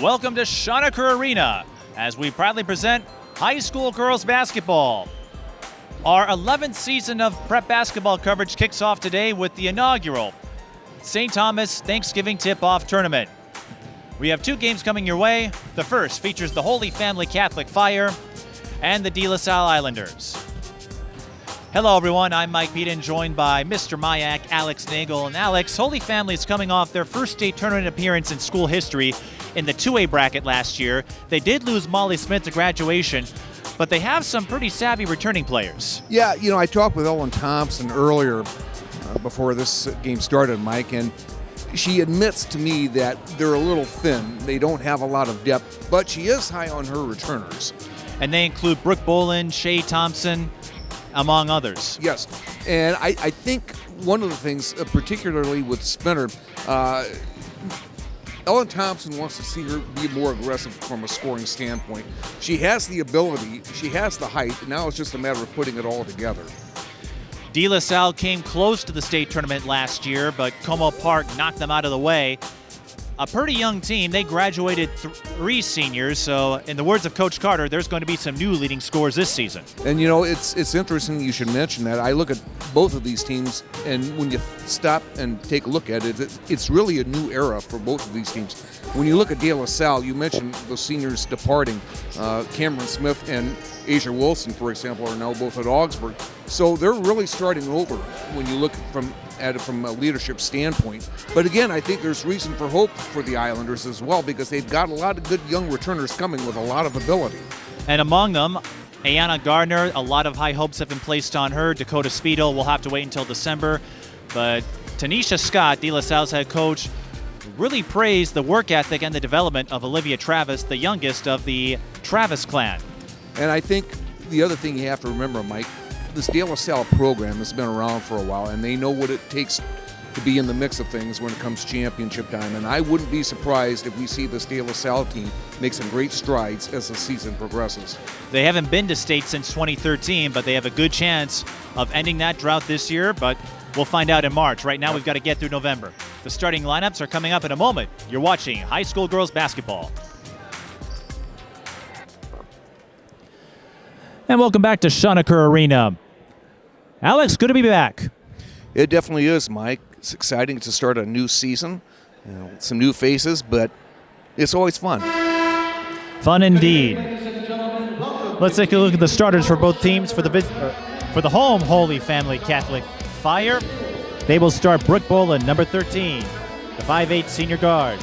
Welcome to Schoenecker Arena as we proudly present high school girls basketball. Our 11th season of prep basketball coverage kicks off today with the inaugural St. Thomas Thanksgiving Tip-Off Tournament. We have two games coming your way. The first features the Holy Family Catholic Fire and the DeLaSalle Islanders. Hello everyone, I'm Mike Peden, joined by Mr. Mayak, Alex Nagel. And Alex, Holy Family is coming off their first state tournament appearance in school history in the 2A bracket last year. They did lose Molly Smith to graduation, but they have some pretty savvy returning players. Yeah, I talked with Ellen Thompson earlier before this game started, Mike, and she admits to me that they're a little thin. They don't have a lot of depth, but she is high on her returners. And they include Brooke Boland, Shay Thompson, among others. Yes, and I think one of the things, particularly with Spinner, Ellen Thompson wants to see her be more aggressive from a scoring standpoint. She has the ability, she has the height, and now it's just a matter of putting it all together. DeLaSalle came close to the state tournament last year, but Como Park knocked them out of the way. A pretty young team. They graduated 3 seniors, so in the words of Coach Carter, there's going to be some new leading scorers this season. And it's interesting you should mention that. I look at both of these teams, and when you stop and take a look at it, it's really a new era for both of these teams. When you look at DeLaSalle, you mentioned the seniors departing. Cameron Smith and Asia Wilson, for example, are now both at Augsburg. So they're really starting over when you look at it from a leadership standpoint. But again, I think there's reason for hope for the Islanders as well, because they've got a lot of good young returners coming with a lot of ability. And among them, Ayana Gardner, a lot of high hopes have been placed on her. Dakota Speedle will have to wait until December. But Tanisha Scott, DeLaSalle's head coach, really praised the work ethic and the development of Olivia Travis, the youngest of the Travis clan. And I think the other thing you have to remember, Mike, this DeLaSalle program has been around for a while, and they know what it takes to be in the mix of things when it comes championship time. And I wouldn't be surprised if we see this DeLaSalle team make some great strides as the season progresses. They haven't been to state since 2013, but they have a good chance of ending that drought this year, but we'll find out in March. Right now, we've got to get through November. The starting lineups are coming up in a moment. You're watching high school girls basketball. And welcome back to Schoenecker Arena. Alex, good to be back. It definitely is, Mike. It's exciting to start a new season. Some new faces, but it's always fun. Fun indeed. Let's take a look at the starters for both teams. For the home Holy Family Catholic Fire, they will start Brooke Boland, number 13, the 5'8 senior guard.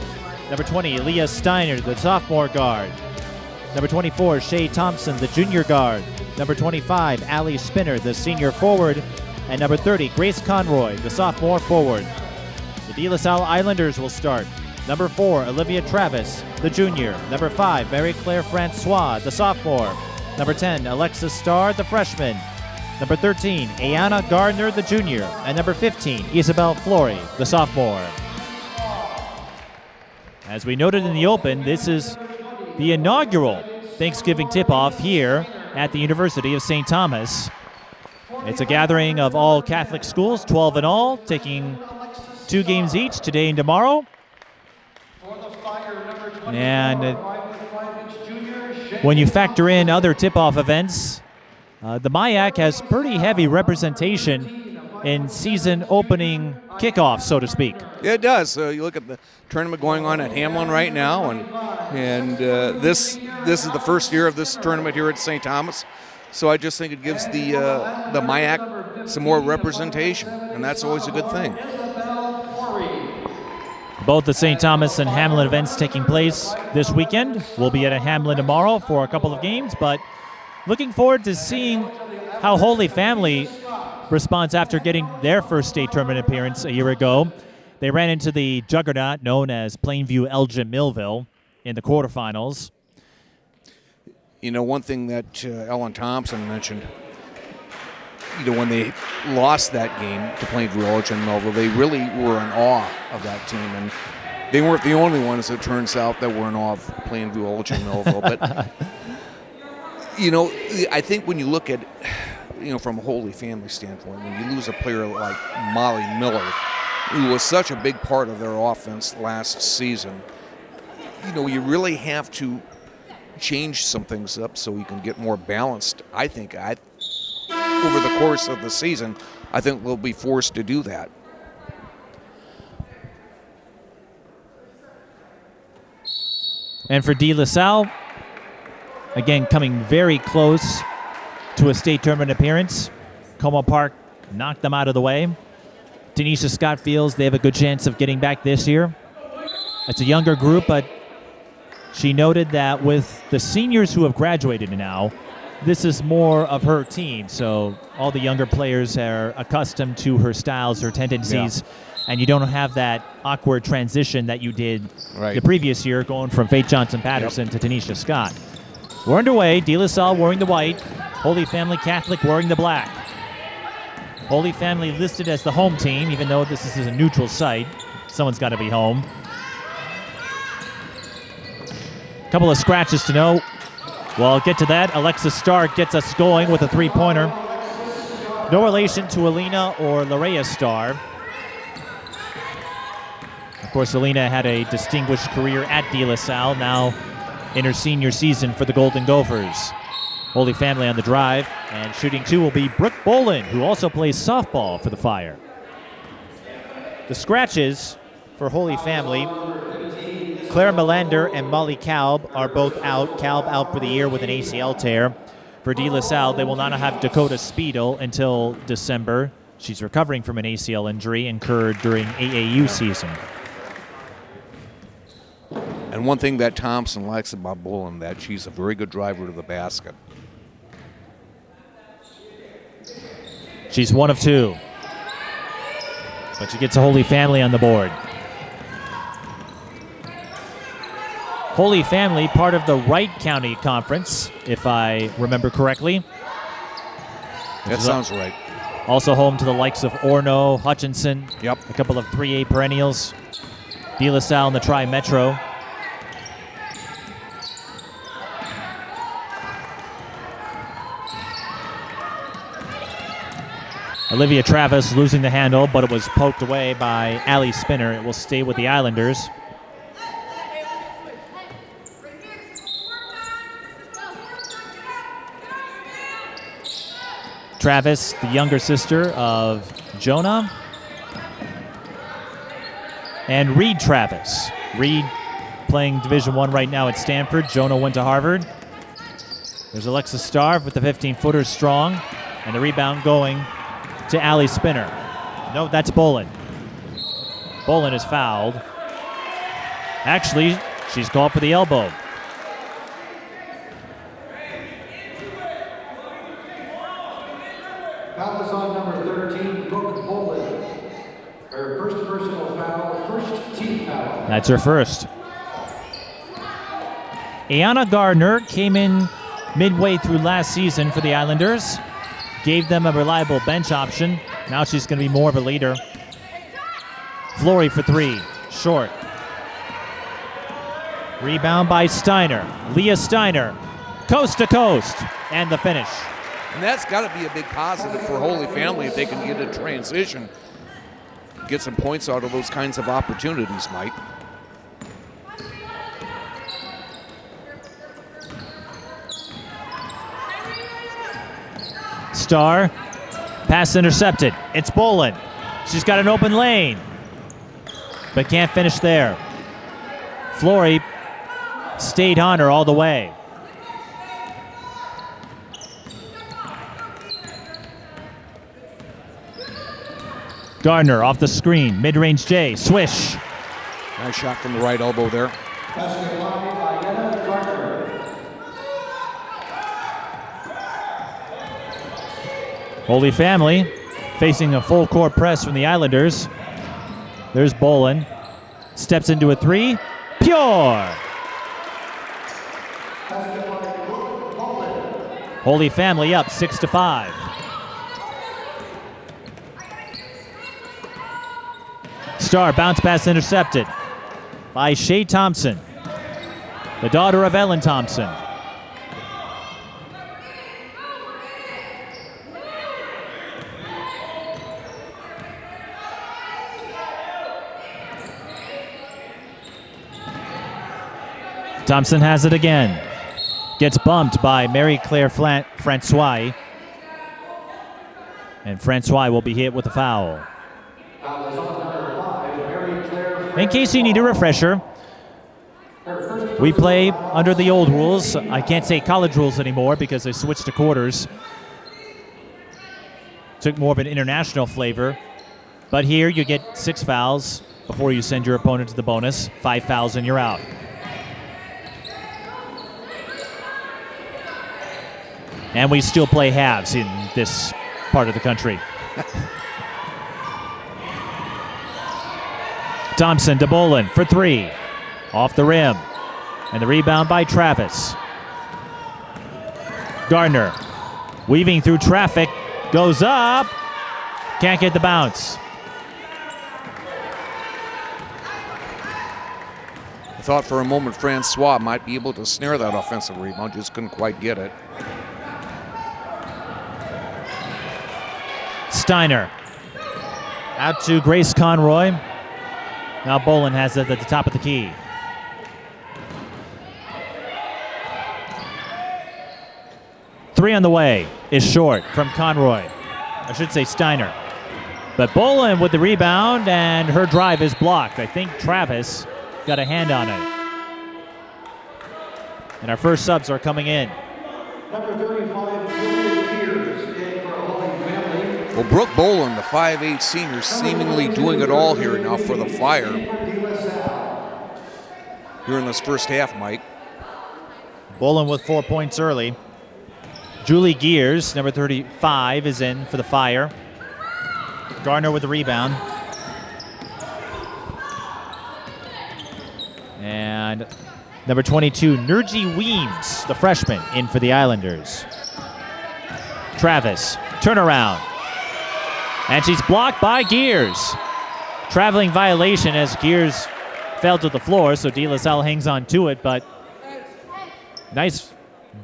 Number 20, Leah Steiner, the sophomore guard. Number 24, Shay Thompson, the junior guard. Number 25, Allie Spinner, the senior forward. And number 30, Grace Conroy, the sophomore forward. The DeLaSalle Islanders will start. Number 4, Olivia Travis, the junior. Number 5, Mary Claire Francois, the sophomore. Number 10, Alexis Starr, the freshman. Number 13, Ayana Gardner, the junior. And number 15, Isabel Flory, the sophomore. As we noted in the open, this is the inaugural Thanksgiving tip-off here at the University of St. Thomas. It's a gathering of all Catholic schools, 12 in all, taking 2 games each today and tomorrow. And when you factor in other tip-off events, the MIAC has pretty heavy representation in season opening kickoff, so to speak. Yeah, it does. You look at the tournament going on at Hamlin right now, and this is the first year of this tournament here at St. Thomas. So I just think it gives the MIAC some more representation, and that's always a good thing. Both the St. Thomas and Hamlin events taking place this weekend. We'll be at Hamlin tomorrow for a couple of games, but looking forward to seeing how Holy Family responds after getting their first state tournament appearance a year ago. They ran into the juggernaut known as Plainview Elgin Millville in the quarterfinals. One thing that Ellen Thompson mentioned, when they lost that game to Plainview Elgin Millville, they really were in awe of that team. And they weren't the only ones, it turns out, that were in awe of Plainview Elgin Millville. But, I think when you look at from a Holy Family standpoint, when you lose a player like Molly Miller, who was such a big part of their offense last season, you really have to change some things up so you can get more balanced. I think over the course of the season, I think we'll be forced to do that. And for DeLaSalle, again, coming very close to a state tournament appearance. Como Park knocked them out of the way. Tanisha Scott feels they have a good chance of getting back this year. It's a younger group, but she noted that with the seniors who have graduated now, this is more of her team. So all the younger players are accustomed to her styles, her tendencies, and you don't have that awkward transition that you did the previous year going from Faith Johnson-Patterson to Tanisha Scott. We're underway. DeLaSalle wearing the white. Holy Family Catholic wearing the black. Holy Family listed as the home team, even though this is a neutral site. Someone's got to be home. Couple of scratches to know. Well, I'll get to that. Alexis Stark gets us going with a three-pointer. No relation to Alina or Larea Starr. Of course, Alina had a distinguished career at DeLaSalle, now in her senior season for the Golden Gophers. Holy Family on the drive, and shooting two will be Brooke Bolin, who also plays softball for the Fire. The scratches for Holy Family, Claire Melander and Molly Kalb are both out. Kalb out for the year with an ACL tear. For DeLaSalle, they will not have Dakota Speedle until December. She's recovering from an ACL injury incurred during AAU season. And one thing that Thompson likes about Bolin, that she's a very good driver to the basket. She's one of two. But she gets a Holy Family on the board. Holy Family, part of the Wright County Conference, if I remember correctly. That sounds right. Also home to the likes of Orono, Hutchinson, a couple of 3A perennials. DeLaSalle in the Tri-Metro. Olivia Travis losing the handle, but it was poked away by Allie Spinner. It will stay with the Islanders. Travis, the younger sister of Jonah. And Reed Travis. Reed playing Division I right now at Stanford. Jonah went to Harvard. There's Alexis Starr with the 15-footer strong. And the rebound going to Allie Spinner. No, that's Bolin. Bolin is fouled. Actually, she's called for the elbow. Foul is on number 13, Brooke Bolin. Her first personal foul, first team foul. That's her first. Ayanna Gardner came in midway through last season for the Islanders. Gave them a reliable bench option. Now she's going to be more of a leader. Flory for three. Short. Rebound by Steiner. Leah Steiner. Coast to coast. And the finish. And that's got to be a big positive for Holy Family if they can get a transition. Get some points out of those kinds of opportunities, Mike. Starr, pass intercepted. It's Bolin. She's got an open lane, but can't finish there. Flory stayed on her all the way. Gardner off the screen, mid-range J, swish. Nice shot from the right elbow there. Basket line by Ayanna Gardner. Holy Family facing a full court press from the Islanders. There's Bolin. Steps into a three. Pure! Holy Family up 6-5. Starr bounce pass intercepted by Shay Thompson, the daughter of Ellen Thompson. Thompson has it again. Gets bumped by Mary Claire Francois. And Francois will be hit with a foul. Foul is on number 5, Mary Claire. In case you need a refresher, we play under the old rules. I can't say college rules anymore because they switched to quarters. Took more of an international flavor. But here you get 6 fouls before you send your opponent to the bonus. 5 fouls and you're out. And we still play halves in this part of the country. Thompson to Bolin for 3. Off the rim. And the rebound by Travis. Gardner weaving through traffic. Goes up. Can't get the bounce. I thought for a moment Francois might be able to snare that offensive rebound, just couldn't quite get it. Steiner out to Grace Conroy. Now Bolin has it at the top of the key. Three on the way is short from Conroy. I should say Steiner. But Bolin with the rebound, and her drive is blocked. I think Travis got a hand on it. And our first subs are coming in. Number 35, Julia Kears, in for Holy Family. Well, Brooke Bolin, the 5'8 senior, seemingly doing it all here now for the Fire. DeLaSalle. Here in this first half, Mike. Bolin with 4 points early. Julie Gears, number 35, is in for the Fire. Gardner with the rebound. And number 22, Nurji Weems, the freshman, in for the Islanders. Travis, turnaround. And she's blocked by Gears. Traveling violation as Gears fell to the floor, so DeLaSalle hangs on to it, but nice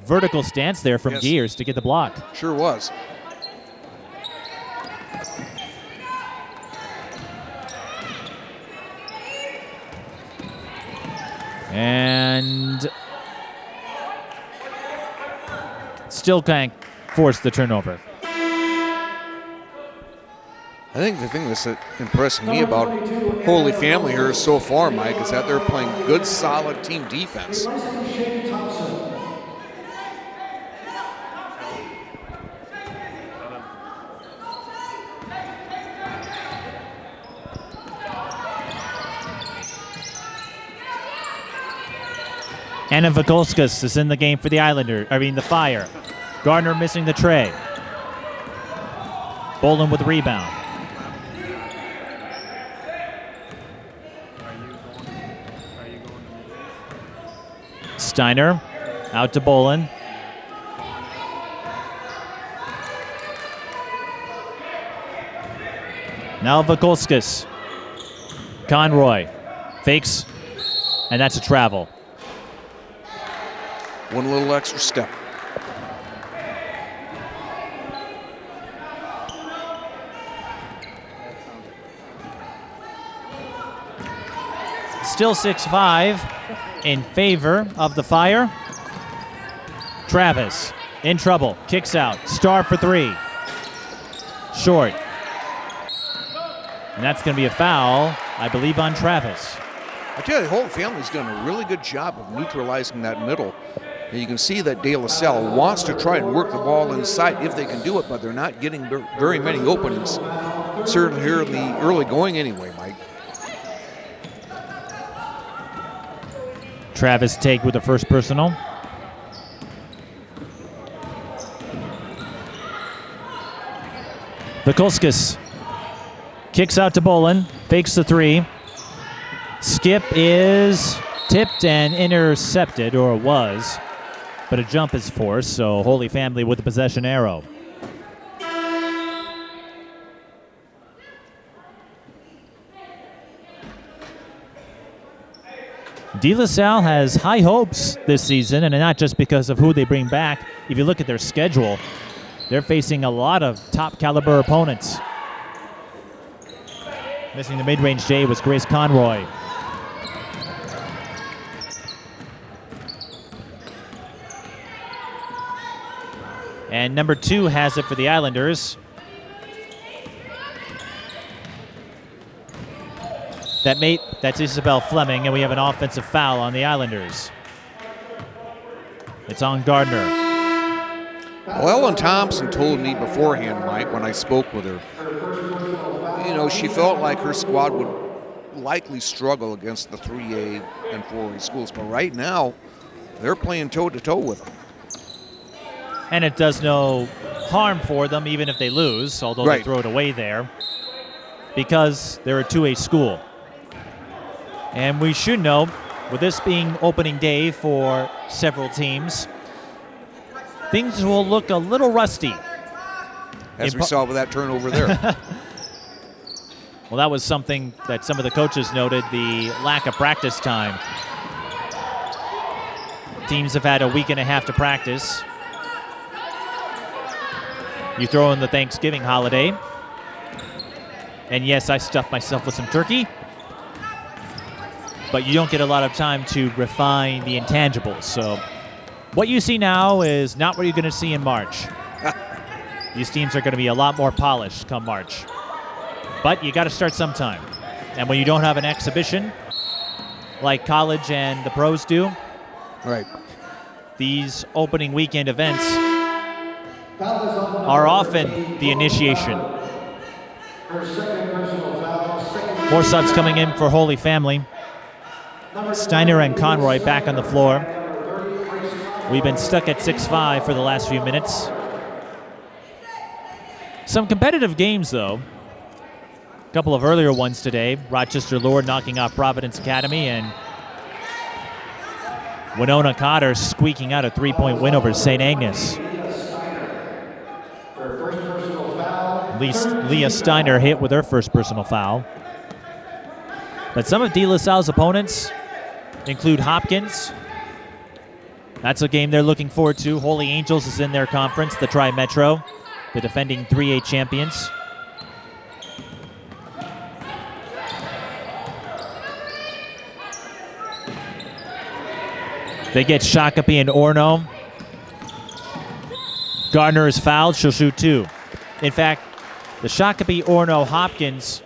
vertical stance there from Gears to get the block. Sure was. And still can't force the turnover. I think the thing that's impressing me about Holy Family here so far, Mike, is that they're playing good, solid team defense. Anna Vakolskas is in the game for the the Fire. Gardner missing the tray. Bolin with the rebound. Steiner out to Bolin. Now Vakolskas. Conroy fakes, and that's a travel. One little extra step. Still 6-5 in favor of the Fire. Travis in trouble, kicks out, Star for 3. Short. And that's going to be a foul, I believe, on Travis. I tell you, the whole family's done a really good job of neutralizing that middle. And you can see that DeLaSalle wants to try and work the ball inside if they can do it, but they're not getting very many openings. Certainly here in the early going anyway, Mike. Travis Teague with the first personal. Vakolskas kicks out to Bolin, fakes the 3. Skip is tipped and intercepted, or was, but a jump is forced, so Holy Family with the possession arrow. DeLaSalle has high hopes this season, and not just because of who they bring back. If you look at their schedule, they're facing a lot of top caliber opponents. Missing the mid-range J was Grace Conroy. And number 2 has it for the Islanders. That's Isabel Fleming, and we have an offensive foul on the Islanders. It's on Gardner. Well, Ellen Thompson told me beforehand, Mike, when I spoke with her, she felt like her squad would likely struggle against the 3A and 4A schools. But right now, they're playing toe-to-toe with them. And it does no harm for them, even if they lose, although Right. they throw it away there, because they're a 2A school. And we should know, with this being opening day for several teams, things will look a little rusty. As we saw with that turnover there. Well, that was something that some of the coaches noted, the lack of practice time. Teams have had a week and a half to practice. You throw in the Thanksgiving holiday. And yes, I stuffed myself with some turkey. But you don't get a lot of time to refine the intangibles. So what you see now is not what you're going to see in March. These teams are going to be a lot more polished come March. But you got to start sometime. And when you don't have an exhibition like college and the pros do, Right. these opening weekend events are often the initiation. More subs coming in for Holy Family. Steiner and Conroy back on the floor. We've been stuck at 6-5 for the last few minutes. Some competitive games, though. A couple of earlier ones today. Rochester Lord knocking off Providence Academy, and Winona Cotter squeaking out a 3-point win over St. Agnes. Leah Steiner hit with her first personal foul. But some of DeLaSalle's opponents include Hopkins. That's a game they're looking forward to. Holy Angels is in their conference, the Tri-Metro, the defending 3A champions. They get Shakopee and Orno. Gardner is fouled. She'll shoot 2. In fact, the Shakopee, Orno, Hopkins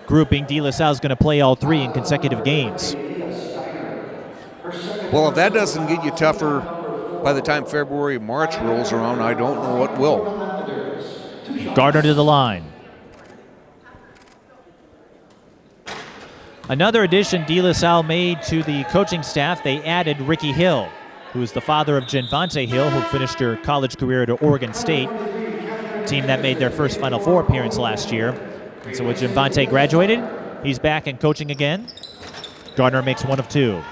grouping, DeLaSalle is going to play all 3 in consecutive games. Well, if that doesn't get you tougher by the time February, March rolls around, I don't know what will. Gardner to the line. Another addition DeLaSalle made to the coaching staff, they added Ricky Hill, who is the father of Genvante Hill, who finished her college career at Oregon State, team that made their first Final Four appearance last year. And so with Genvante graduated, he's back and coaching again. Gardner makes 1 of 2.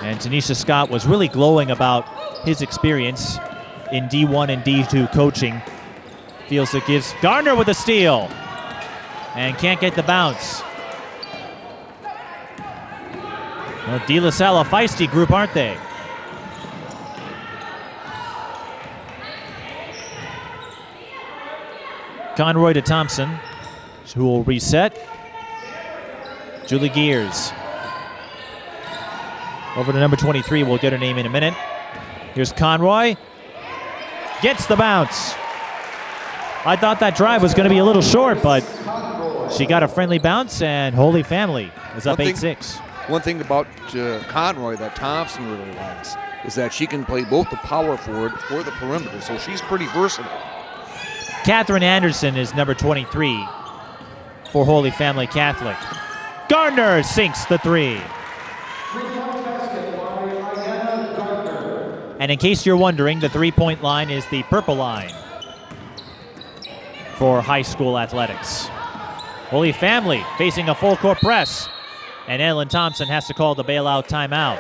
And Tanisha Scott was really glowing about his experience in D1 and D2 coaching. Feels it gives Gardner with a steal and can't get the bounce. Well, DeLaSalle a feisty group, aren't they? Conroy to Thompson, who will reset. Julie Gears. Over to number 23, we'll get her name in a minute. Here's Conroy. Gets the bounce. I thought that drive was going to be a little short, but she got a friendly bounce, and Holy Family is up 8-6. One thing about Conroy that Thompson really likes is that she can play both the power forward or the perimeter, so she's pretty versatile. Catherine Anderson is number 23 for Holy Family Catholic. Gardner sinks the 3. And in case you're wondering, the 3-point line is the purple line for high school athletics. Holy Family facing a full court press, and Ellen Thompson has to call the bailout timeout.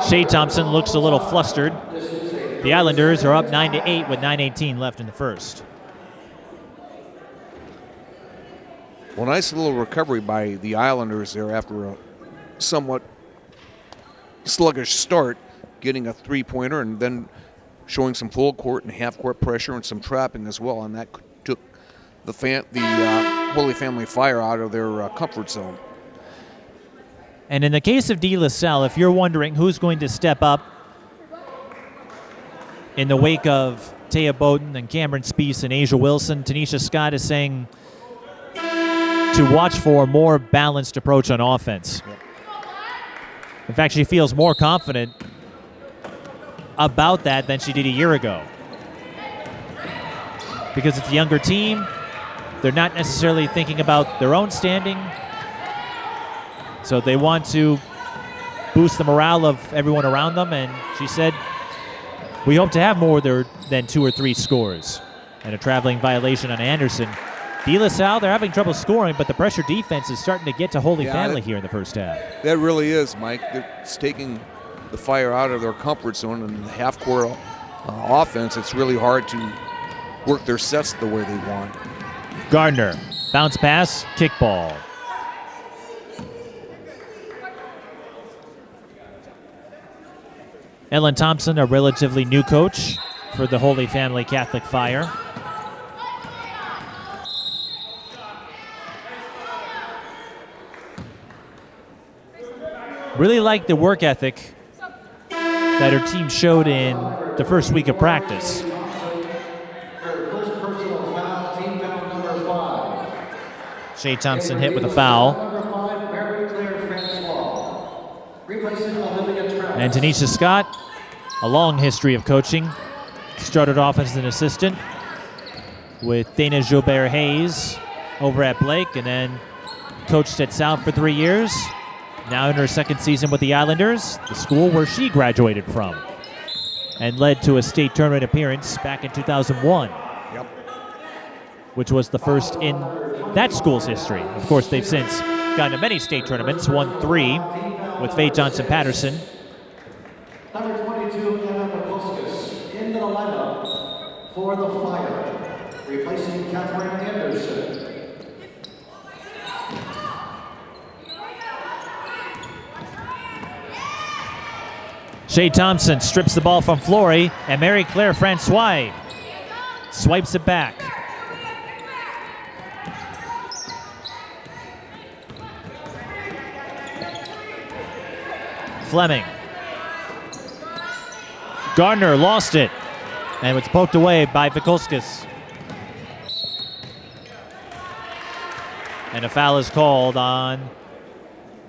Shea Thompson looks a little flustered. The Islanders are up 9-8 with 9:18 left in the first. Well, nice little recovery by the Islanders there after a somewhat sluggish start, getting a 3-pointer and then showing some full court and half court pressure and some trapping as well, and that took the Holy Family Fire out of their comfort zone. And in the case of DeLaSalle, if you're wondering who's going to step up in the wake of Taya Bowden and Cameron Speece and Asia Wilson, Tanisha Scott is saying to watch for a more balanced approach on offense. In fact, she feels more confident about that than she did a year ago. Because it's a younger team, they're not necessarily thinking about their own standing. So they want to boost the morale of everyone around them, and she said, we hope to have more than 2 or 3 scores. And a traveling violation on Anderson. DeLaSalle, they're having trouble scoring, but the pressure defense is starting to get to Holy Family here in the first half. That really is, Mike. It's taking the Fire out of their comfort zone, and the half-court offense, it's really hard to work their sets the way they want. Gardner, bounce pass, kick ball. Ellen Thompson, a relatively new coach for the Holy Family Catholic Fire. Really like the work ethic that her team showed in the first week of practice. Shea Thompson hit with a foul. And Tanisha Scott, a long history of coaching. Started off as an assistant with Dana Joubert Hayes over at Blake, and then coached at South for 3 years. Now in her second season with the Islanders, the school where she graduated from, and led to a state tournament appearance back in 2001. Yep. Which was the first in that school's history. Of course, they've since gone to many state tournaments, won 3 with Faye Johnson-Patterson. Number 22, Anna Mikulskis, in the lineup for the Fire, replacing Catherine Anderson. Shea Thompson strips the ball from Flory, and Mary Claire Francois swipes it back. Fleming. Gardner lost it, and it's poked away by Mikulskis. And a foul is called on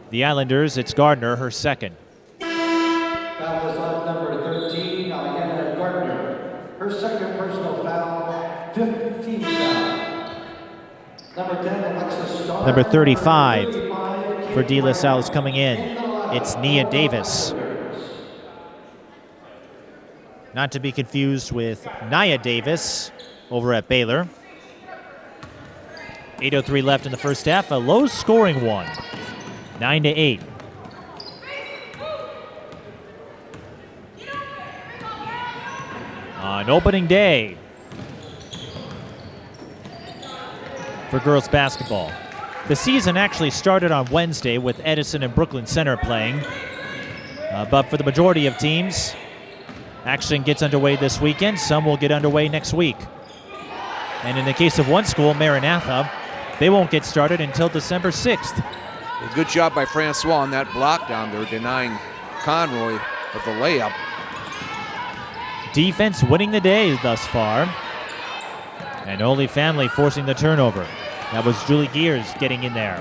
the Islanders. It's Gardner, her second. Foul is on number 13, Ayanna Gardner. Her second personal foul, 15th foul. Number 10, Alexis Starr. Number 35 for DeLaSalle is coming in. It's Nia Davis. Not to be confused with Nia Davis over at Baylor. 8:03 left in the first half, a low-scoring one, 9-8. On opening day for girls basketball. The season actually started on Wednesday with Edison and Brooklyn Center playing, but for the majority of teams, action gets underway this weekend. Some will get underway next week. And in the case of one school, Maranatha, they won't get started until December 6th. A good job by Francois on that block down there, denying Conroy of the layup. Defense winning the day thus far. And Holy Family forcing the turnover. That was Julie Gears getting in there.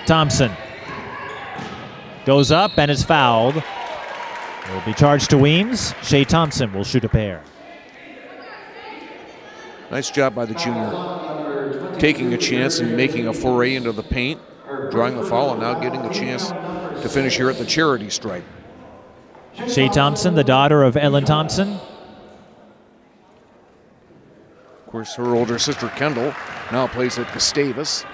Thompson goes up and is fouled. Will be charged to Weems. Shea Thompson will shoot a pair. Nice job by the junior, taking a chance and making a foray into the paint, drawing the foul, and now getting a chance to finish here at the charity stripe. Shea Thompson, the daughter of Ellen Thompson. Of course, her older sister Kendall now plays at Gustavus.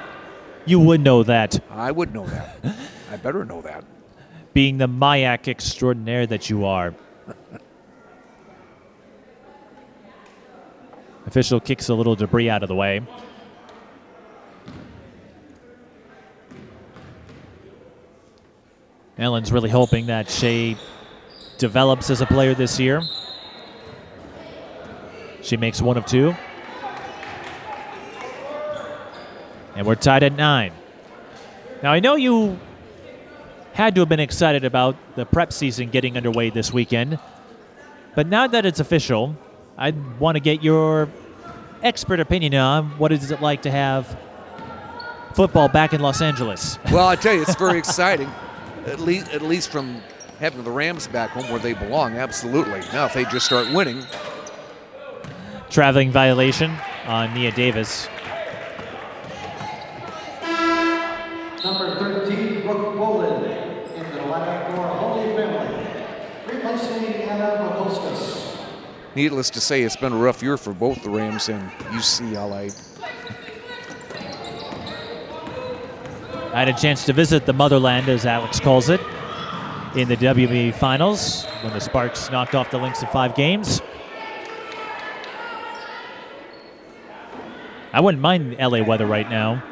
You would know that. I would know that. I better know that. Being the Mayak extraordinaire that you are. Official kicks a little debris out of the way. Ellen's really hoping that Shea develops as a player this year. She makes one of two. And we're tied at 9. Now, I know you had to have been excited about the prep season getting underway this weekend, but now that it's official, I want to get your expert opinion on what is it like to have football back in Los Angeles. Well, I tell you, it's very exciting, at least from having the Rams back home where they belong, absolutely. Now, if they just start winning. Traveling violation on Nia Davis. Number 13, Brooke Boland in the lineup for Holy Family, replacing Anna Makoskas. Needless to say, it's been a rough year for both the Rams and UCLA. I had a chance to visit the motherland, as Alex calls it, in the WBA Finals when the Sparks knocked off the Lynx in 5 games. I wouldn't mind LA weather right now.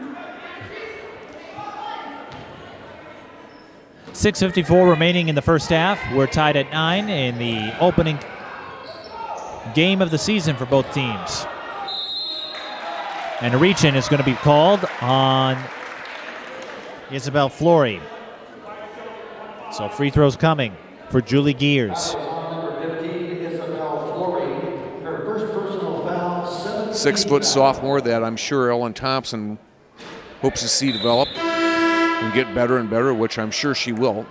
6:54 remaining in the first half. We're tied at 9 in the opening game of the season for both teams. And a reach-in is going to be called on Isabel Flory. So free throws coming for Julie Gears. Number 15, Isabel Flory, her first personal foul, 6-foot sophomore that I'm sure Ellen Thompson hopes to see develop and get better and better, which I'm sure she will.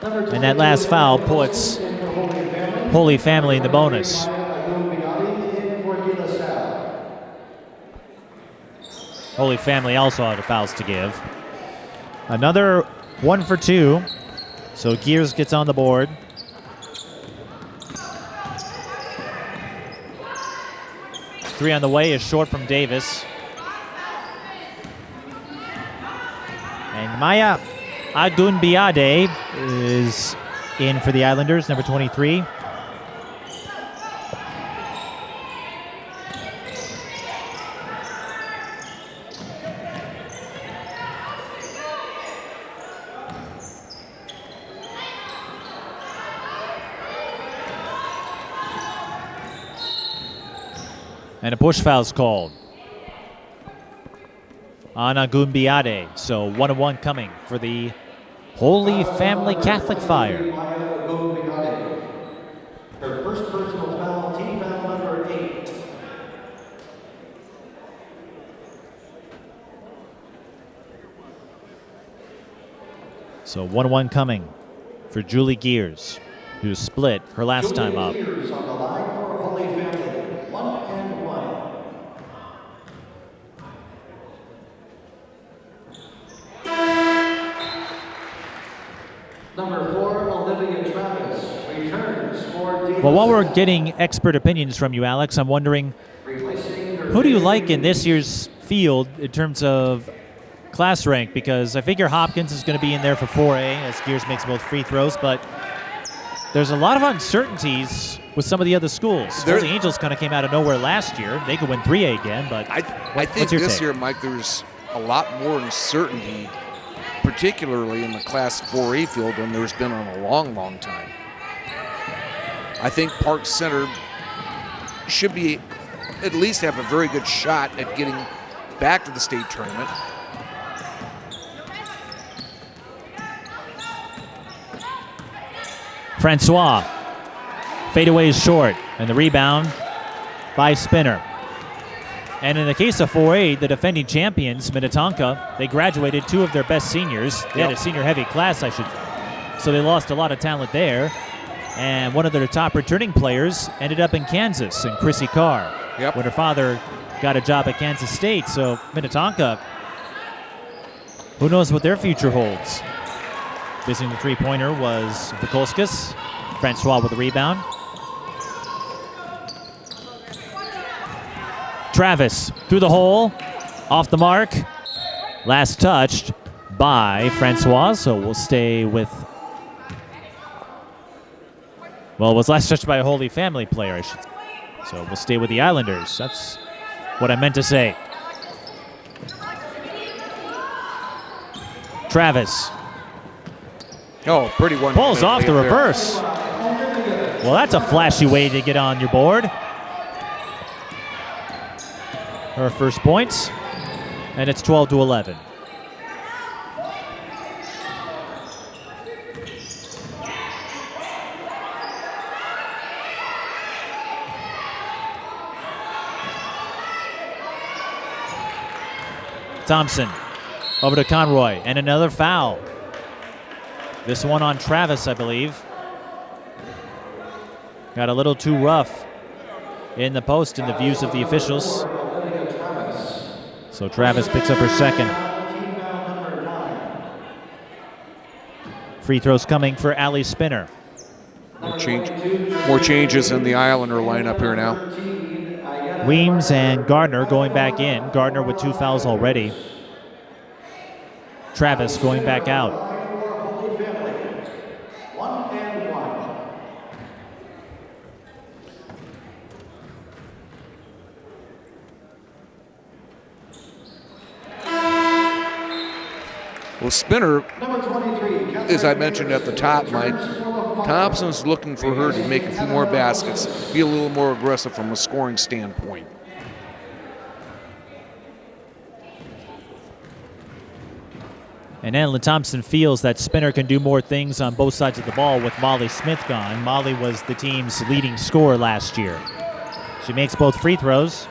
And that last foul puts Holy Family in the bonus. Holy Family also out of fouls to give. Another 1 for 2. So Gears gets on the board. Three on the way is short from Davis. And Maya Agunbiade is in for the Islanders, number 23. And a push foul's called on Agunbiade. So 1-1 coming for the Holy Family Catholic Fire. Her first personal foul, team foul number 8. So 1-1 coming for Julie Gears, who split her last time up. Gears on the line for Holy Family, 1-1. Number 4, Olivia Travis, returns for DeLaSalle. Well, while we're getting expert opinions from you, Alex, I'm wondering, who do you like in this year's field in terms of class rank? Because I figure Hopkins is going to be in there for 4A as Gears makes both free throws, but there's a lot of uncertainties with some of the other schools. The Angels kind of came out of nowhere last year. They could win 3A again, but I think this year, Mike, there's a lot more uncertainty, particularly in the Class 4A field, than there's been in a long, long time. I think Park Center should be at least have a very good shot at getting back to the state tournament. Francois, fadeaway is short, and the rebound by Spinner. And in the case of 4A, the defending champions, Minnetonka, they graduated 2 of their best seniors. They had a senior-heavy class, so they lost a lot of talent there. And one of their top returning players ended up in Kansas, and Chrissy Carr, when her father got a job at Kansas State. So Minnetonka, who knows what their future holds. Missing the three-pointer was Vikolskis. Francois with the rebound. Travis through the hole, off the mark. Last touched by Francois, so we'll stay with, well, it was last touched by a Holy Family player, I should say. So we'll stay with the Islanders. That's what I meant to say. Travis. Oh, pretty one. Pulls off the reverse. Well, that's a flashy way to get on your board. Her first points. And it's 12-11. Thompson over to Conroy, and another foul. This one on Travis, I believe. Got a little too rough in the post in the views of the officials. So Travis picks up her second. Free throws coming for Allie Spinner. More changes in the Islander lineup here now. Weems and Gardner going back in. Gardner with 2 fouls already. Travis going back out. Well, Spinner, as I mentioned at the top, Mike, Thompson's looking for her to make a few more baskets, be a little more aggressive from a scoring standpoint. And Anna Thompson feels that Spinner can do more things on both sides of the ball with Molly Smith gone. Molly was the team's leading scorer last year. She makes both free throws.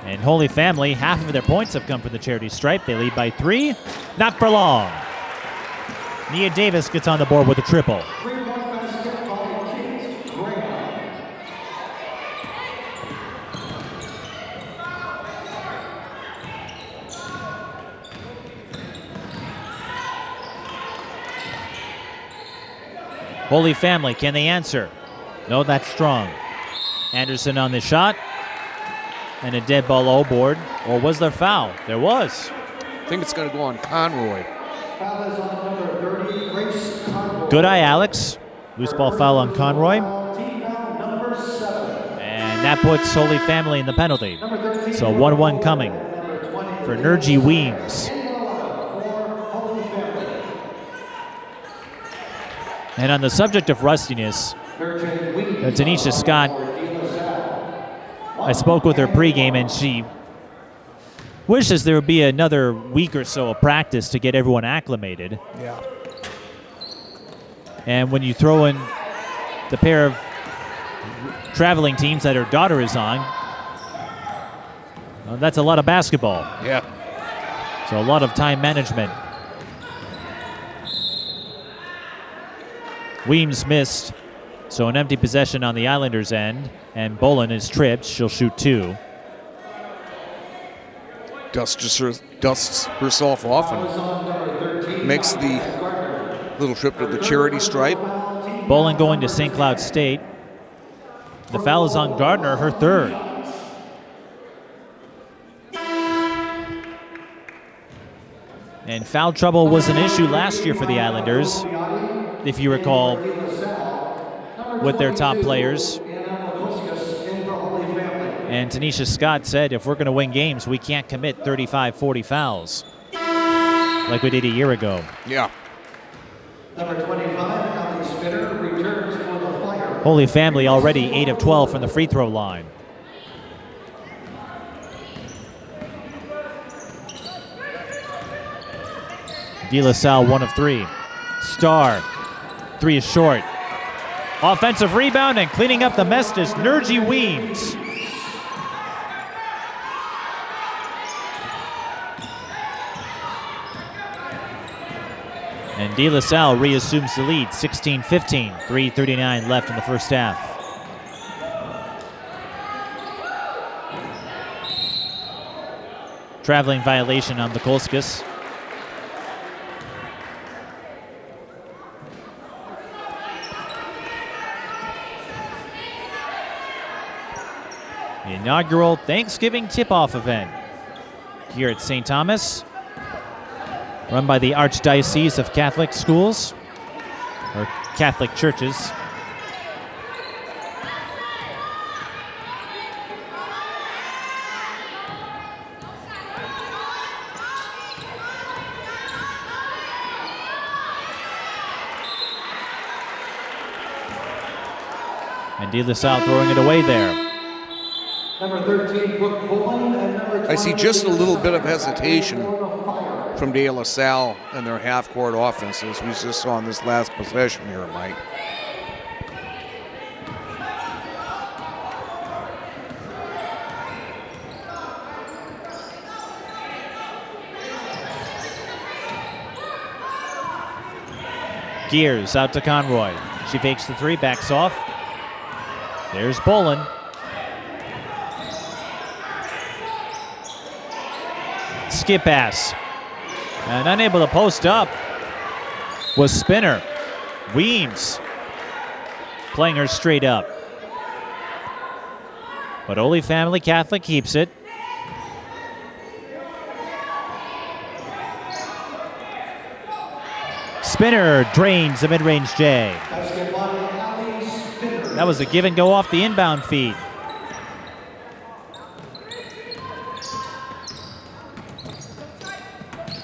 And Holy Family, half of their points have come from the charity stripe. They lead by 3. Not for long. Nia Davis gets on the board with a triple. Holy Family, can they answer? No, that's strong. Anderson on the shot. And a dead ball O board. Or was there foul? There was. I think it's going to go on Conroy. Good eye, Alex. Loose ball foul on Conroy. And that puts Holy Family in the penalty. So 1-1 coming for Nergy Weems. And on the subject of rustiness, Tanisha Scott, I spoke with her pregame, and she wishes there would be another week or so of practice to get everyone acclimated. Yeah. And when you throw in the pair of traveling teams that her daughter is on, that's a lot of basketball. Yeah. So a lot of time management. Weems missed, so an empty possession on the Islanders' end, and Bolin is tripped. She'll shoot 2. Dusts herself off and makes the little trip to the charity stripe. Bolin going to St. Cloud State. The foul is on Gardner, her 3rd. And foul trouble was an issue last year for the Islanders, if you recall, with their top players. And Tanisha Scott said, if we're going to win games, we can't commit 35, 40 fouls like we did a year ago. Yeah. Number 25, Allie Spinner, returns for the Fire. Holy Family already 8 of 12 from the free throw line. DeLaSalle 1 of 3. Starr, 3 is short. Offensive rebound and cleaning up the mess is Nergy Weems. And DeLaSalle reassumes the lead, 16-15, 3:39 left in the first half. Traveling violation on Mikulskis. The inaugural Thanksgiving tip-off event here at St. Thomas, run by the Archdiocese of Catholic Schools, or Catholic churches. And DeLaSalle throwing it away there. Number 13, Brooke Bullen, and number 20, I see just a little bit of hesitation Fire. from DeLaSalle and their half-court offenses. We just saw in this last possession here, Mike. Gears out to Conroy. She fakes the three, backs off. There's Bolin. Skip pass. And unable to post up was Spinner. Weems playing her straight up. But Holy Family Catholic keeps it. Spinner drains the mid-range J. That was a give and go off the inbound feed.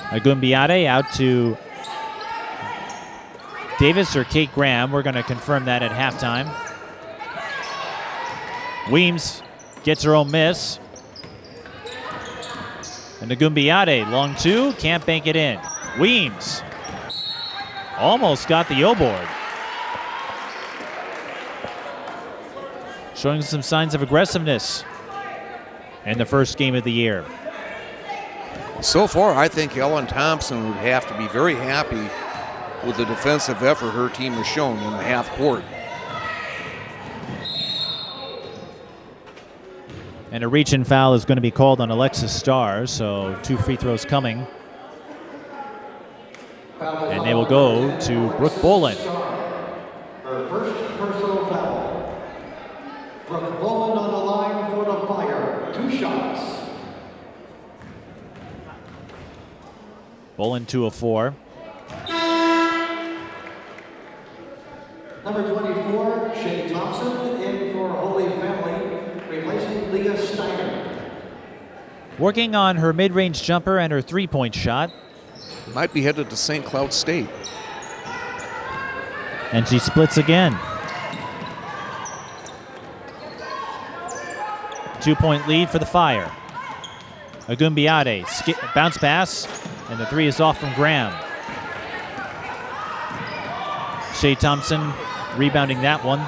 Agumbiade out to Davis or Kate Graham. We're going to confirm that at halftime. Weems gets her own miss. And Agumbiade, long two, can't bank it in. Weems almost got the O-board. Showing some signs of aggressiveness in the first game of the year. So far, I think Ellen Thompson would have to be very happy with the defensive effort her team has shown in the half court. And a reach-in foul is going to be called on Alexis Starr, so 2 free throws coming. And they will go to Brooke Bolin. Her first personal foul. Brooke Bolin on the line for the Fire. 2 shots. Bolin 2 of 4. Number 24, Shay Thompson, in for Holy Family, replacing Leah Steiner. Working on her mid-range jumper and her three-point shot. Might be headed to St. Cloud State. And she splits again. 2-point lead for the Fire. Agumbiade, bounce pass, and the three is off from Graham. Shay Thompson rebounding that one.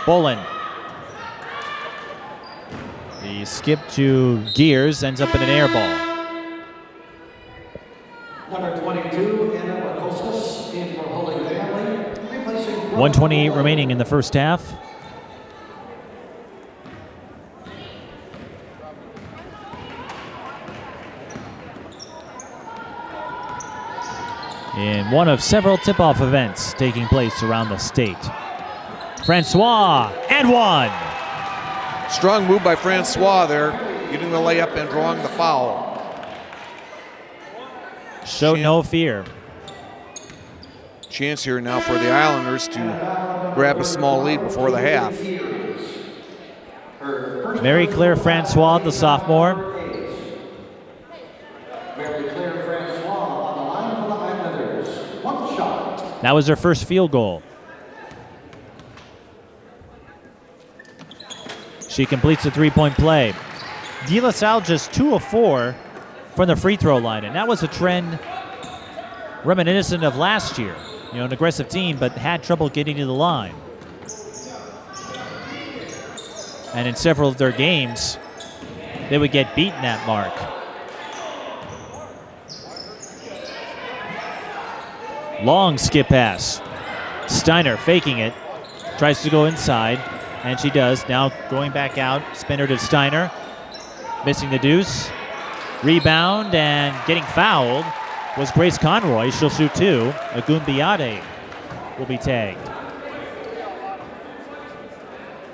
Bolin. The skip to Gears ends up in an air ball. Number 22, Anna Makoskas, in for Holy Family, replacing 1:28 remaining in the first half. In one of several tip-off events taking place around the state. Francois, and one. Strong move by Francois there, getting the layup and drawing the foul. Show no fear. Chance here now for the Islanders to grab a small lead before the half. Mary Claire Francois, the sophomore. Mary Claire Francois on the line for the Islanders. 1 shot. That was her first field goal. She completes the three-point play. DeLaSalle just 2 of 4 from the free throw line, and that was a trend reminiscent of last year. You know, an aggressive team, but had trouble getting to the line. And in several of their games, they would get beaten that mark. Long skip pass. Steiner faking it, tries to go inside, and she does. Now going back out, Spinner to Steiner, missing the deuce. Rebound and getting fouled was Grace Conroy. She'll shoot 2. Agumbiade will be tagged.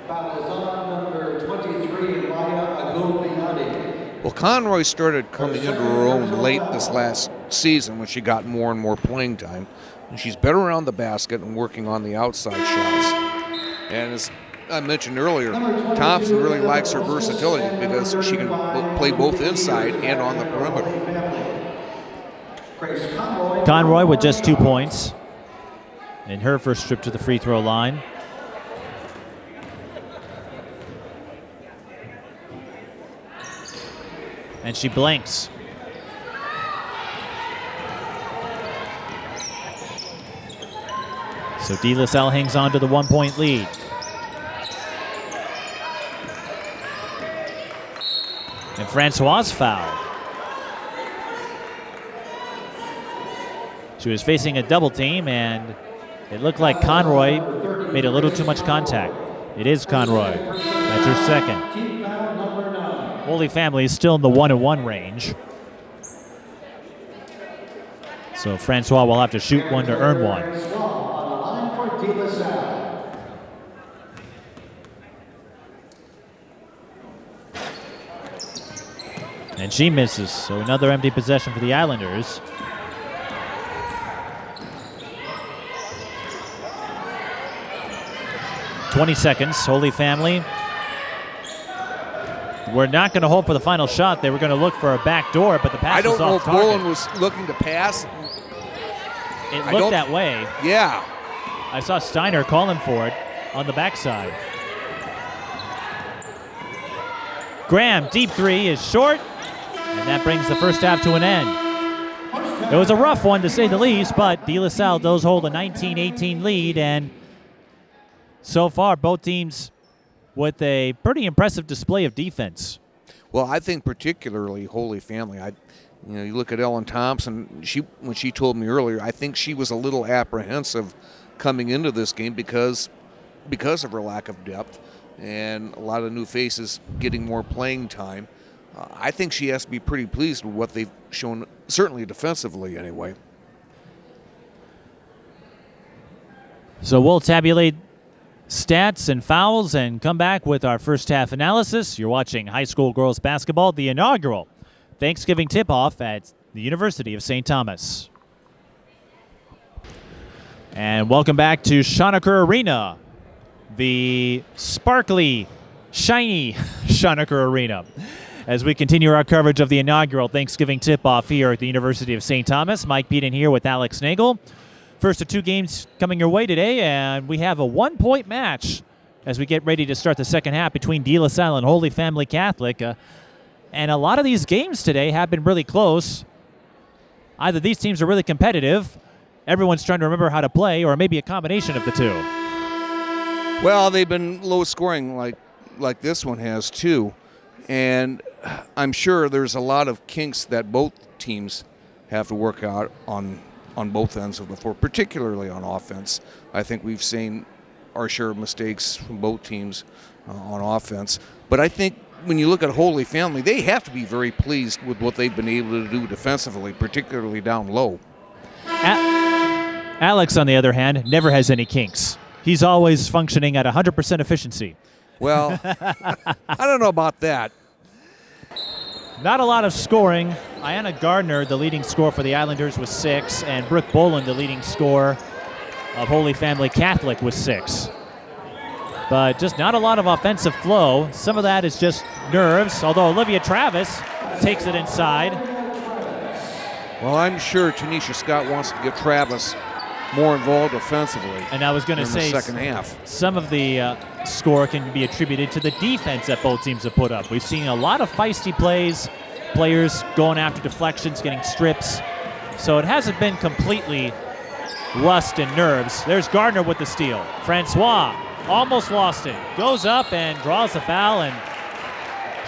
Foul is on number 23, Maya Agumbiade. Well, Conroy started coming into her own late this last season when she got more and more playing time. And she's better around the basket and working on the outside shots. And as I mentioned earlier, Thompson really likes her versatility because she can play both inside and on the perimeter. Grace Conroy. Conroy with just 2 points in her first trip to the free throw line. And she blanks. So DeLaSalle hangs on to the 1-point lead. And Francois foul. She was facing a double team, and it looked like Conroy made a little too much contact. It is Conroy. That's her second. Team foul number 9. Holy Family is still in the 1-1 range. So Francois will have to shoot one to earn one. Francois on the line for DeLaSalle. And she misses, so another empty possession for the Islanders. "20 seconds, Holy Family. We're not going to hope for the final shot. They were going to look for a back door, but the pass I don't was know off if target. Boland was looking to pass. It I looked don't- that way. Yeah. I saw Steiner calling for it on the backside. Graham, deep three is short, and that brings the first half to an end. It was a rough one to say the least, but DeLaSalle does hold a 19-18 lead, and so far both teams with a pretty impressive display of defense. Well, I think particularly Holy Family. You look at Ellen Thompson. When she told me earlier, I think she was a little apprehensive coming into this game because of her lack of depth and a lot of new faces getting more playing time. I think she has to be pretty pleased with what they've shown, certainly defensively anyway. So we'll tabulate stats and fouls and come back with our first half analysis. You're watching high school girls basketball, the inaugural Thanksgiving tip-off at the University of St. Thomas. And welcome back to Schoenecker Arena, the sparkly, shiny Schoenecker Arena, as we continue our coverage of the inaugural Thanksgiving tip-off here at the University of St. Thomas. Mike Peden here with Alex Nagel. First of two games coming your way today, and we have a 1-point match as we get ready to start the second half between DeLaSalle and Holy Family Catholic. And a lot of these games today have been really close. Either these teams are really competitive, everyone's trying to remember how to play, or maybe a combination of the two. Well, they've been low scoring like this one has too. And I'm sure there's a lot of kinks that both teams have to work out on both ends of the floor, particularly on offense. I think we've seen our share of mistakes from both teams on offense. But I think when you look at Holy Family, they have to be very pleased with what they've been able to do defensively, particularly down low. Alex, on the other hand, never has any kinks. He's always functioning at 100% efficiency. Well, I don't know about that. Not a lot of scoring. Ayanna Gardner, the leading scorer for the Islanders, was 6, and Brooke Boland, the leading scorer of Holy Family Catholic, was 6. But just not a lot of offensive flow. Some of that is just nerves, although Olivia Travis takes it inside. Well, I'm sure Tanisha Scott wants to get Travis more involved offensively. And I was going to say, the second half. Some of the score can be attributed to the defense that both teams have put up. We've seen a lot of feisty plays, players going after deflections, getting strips. So it hasn't been completely rust and nerves. There's Gardner with the steal. Francois almost lost it. Goes up and draws the foul, and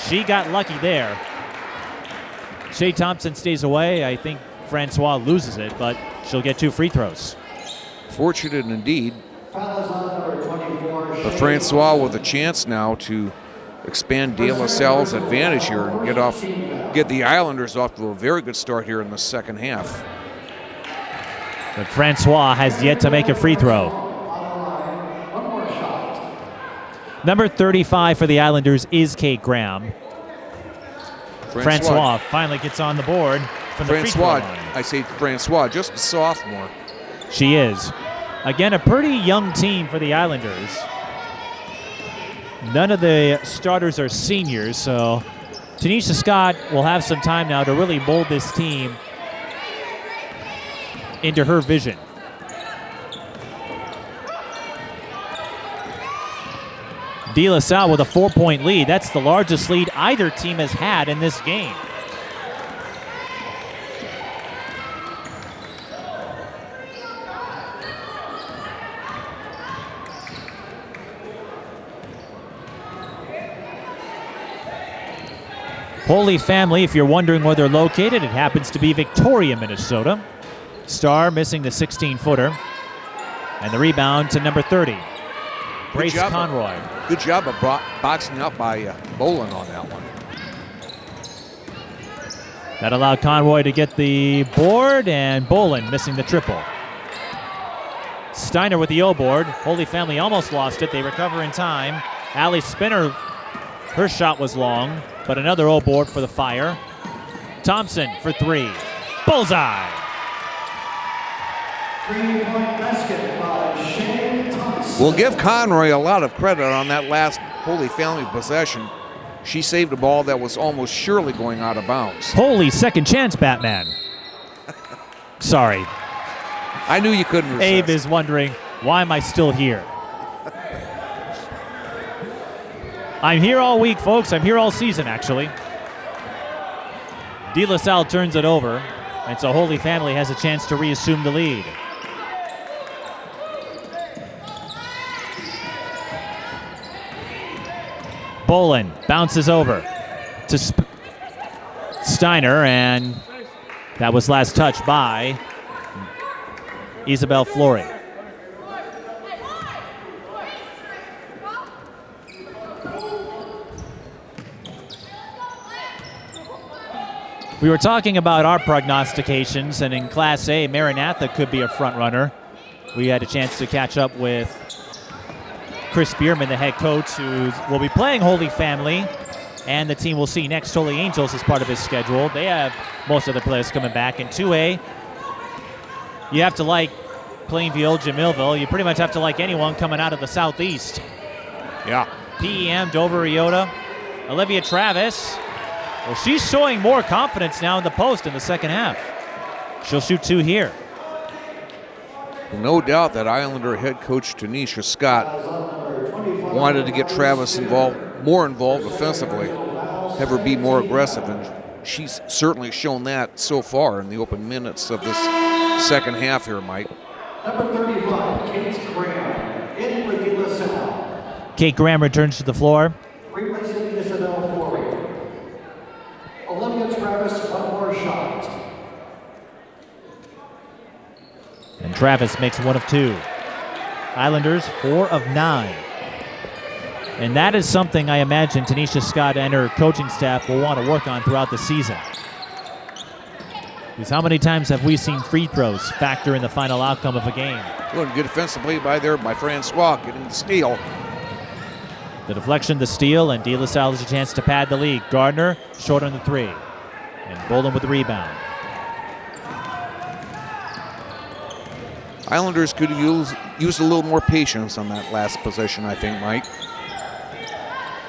she got lucky there. Shea Thompson stays away. I think Francois loses it, but she'll get 2 free throws. Fortunate indeed. Foul is on number 24. But Francois with a chance now to expand DeLaSalle's advantage here and get the Islanders off to a very good start here in the second half. But Francois has yet to make a free throw. One more shot. Number 35 for the Islanders is Kate Graham. Francois finally gets on the board from the free throw line. I say Francois, just a sophomore. She is. Again, a pretty young team for the Islanders. None of the starters are seniors, so Tanisha Scott will have some time now to really mold this team into her vision. DeLaSalle with a 4-point lead. That's the largest lead either team has had in this game. Holy Family, if you're wondering where they're located, it happens to be Victoria, Minnesota. Starr missing the 16-footer. And the rebound to number 30, Grace Conroy. Good job of boxing up by Bolin on that one. That allowed Conroy to get the board, and Bolin missing the triple. Steiner with the O-board. Holy Family almost lost it. They recover in time. Allie Spinner, her shot was long, but another O-board for the Fire. Thompson for 3. Bullseye! 3-point basket by Shane Thompson. We'll give Conroy a lot of credit on that last Holy Family possession. She saved a ball that was almost surely going out of bounds. Holy second chance, Batman. Sorry. I knew you couldn't resist. Abe is wondering, why am I still here? I'm here all week, folks. I'm here all season, actually. DeLaSalle turns it over, and so Holy Family has a chance to reassume the lead. Bolin bounces over to Steiner, and that was last touched by Isabel Flory. We were talking about our prognostications, and in Class A, Maranatha could be a front runner. We had a chance to catch up with Chris Bierman, the head coach, who will be playing Holy Family, and the team will see next Holy Angels as part of his schedule. They have most of the players coming back. In 2A, you have to like Plainview, Jamilville. You pretty much have to like anyone coming out of the Southeast. Yeah. PEM, Dover, Iota. Olivia Travis. Well, she's showing more confidence now in the post in the second half. She'll shoot 2 here. No doubt that Islander head coach Tanisha Scott wanted to get Travis more involved offensively, have her be more aggressive, and she's certainly shown that so far in the open minutes of this second half here, Mike. Number 35, Kate Graham, in with DeLaSalle. Kate Graham returns to the floor. Replacing Isabel Flory. Olivia Travis, one more shot. And Travis makes 1 of 2. Islanders 4 of 9. And that is something I imagine Tanisha Scott and her coaching staff will want to work on throughout the season. Because how many times have we seen free throws factor in the final outcome of a game? Good defensive play by Francois, getting the steal. The deflection, the steal, and DeLaSalle has a chance to pad the lead. Gardner short on the 3. And Bolin with the rebound. Islanders could use a little more patience on that last possession, I think, Mike.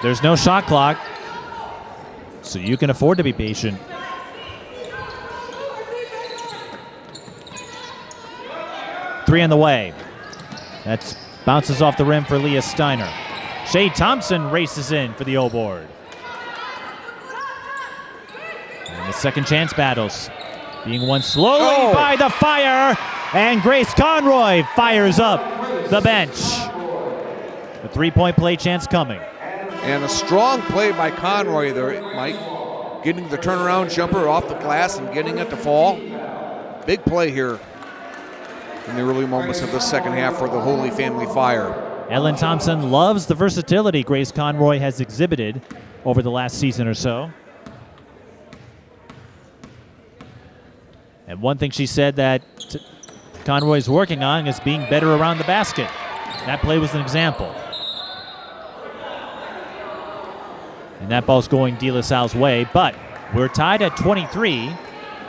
There's no shot clock, so you can afford to be patient. Three on the way. That bounces off the rim for Leah Steiner. Shay Thompson races in for the O-board. And the second chance battles being won slowly by the Fire, and Grace Conroy fires up the bench. The 3-point play chance coming. And a strong play by Conroy there, Mike. Getting the turnaround jumper off the glass and getting it to fall. Big play here in the early moments of the second half for the Holy Family Fire. Ellen Thompson loves the versatility Grace Conroy has exhibited over the last season or so. And one thing she said that Conroy's working on is being better around the basket. That play was an example. And that ball's going DeLaSalle's way, but we're tied at 23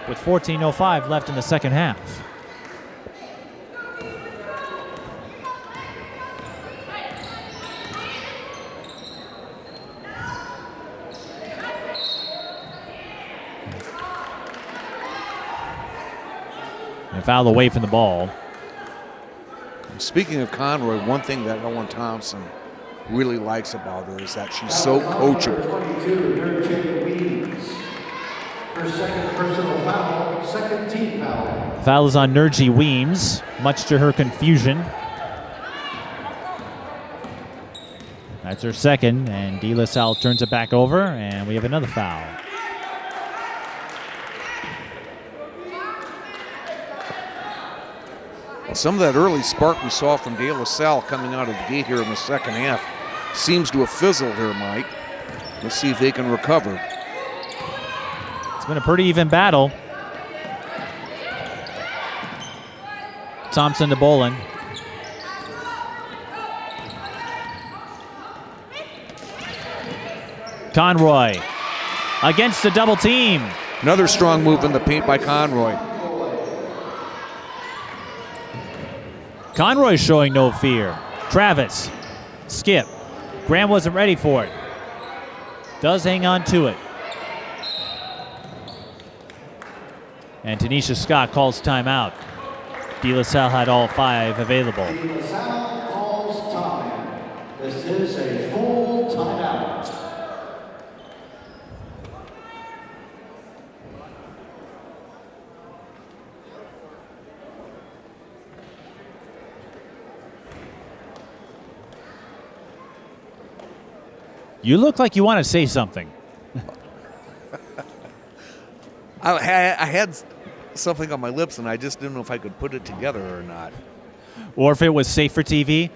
with 14:05 left in the second half. And foul away from the ball. Speaking of Conroy, one thing that Ellen Thompson really likes about her is that she's so coachable. 22, Nurjay Weems. Her second personal foul, second team foul. Foul is on Nurjay Weems, much to her confusion. That's her second, and DeLaSalle turns it back over, and we have another foul. Well, some of that early spark we saw from DeLaSalle coming out of the gate here in the second half seems to have fizzled here, Mike. Let's see if they can recover. It's been a pretty even battle. Thompson to Bolin. Conroy against the double team. Another strong move in the paint by Conroy. Conroy showing no fear. Travis, skip. Graham wasn't ready for it. Does hang on to it. And Tanisha Scott calls timeout. DeLaSalle had all 5 available. DeLaSalle calls time. This is a full timeout. You look like you want to say something. I had something on my lips, and I just didn't know if I could put it together or not. Or if it was safe for TV.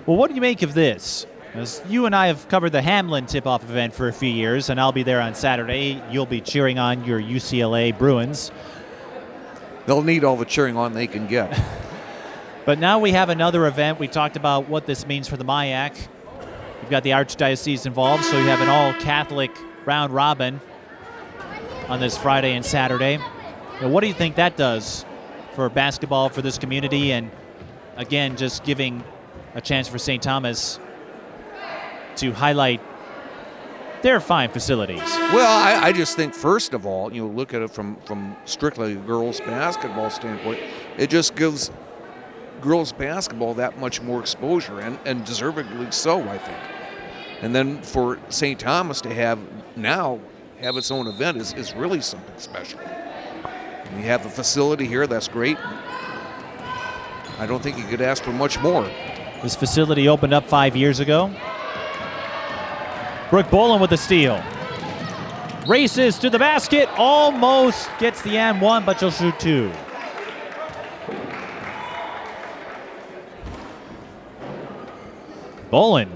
Well, what do you make of this? As you and I have covered the Hamlin tip-off event for a few years, and I'll be there on Saturday. You'll be cheering on your UCLA Bruins. They'll need all the cheering on they can get. But now we have another event. We talked about what this means for the MIAC. You've got the Archdiocese involved, so you have an all-Catholic round robin on this Friday and Saturday. Now, what do you think that does for basketball, for this community, and again, just giving a chance for St. Thomas to highlight their fine facilities? Well, I just think, first of all, look at it from strictly a girls' basketball standpoint, it just gives girls' basketball that much more exposure, and deservedly so, I think. And then for St. Thomas to have its own event is really something special. And you have the facility here, that's great. I don't think you could ask for much more. This facility opened up 5 years ago. Brooke Bolin with the steal. Races to the basket, almost gets the M1, but she'll shoot 2. Bolin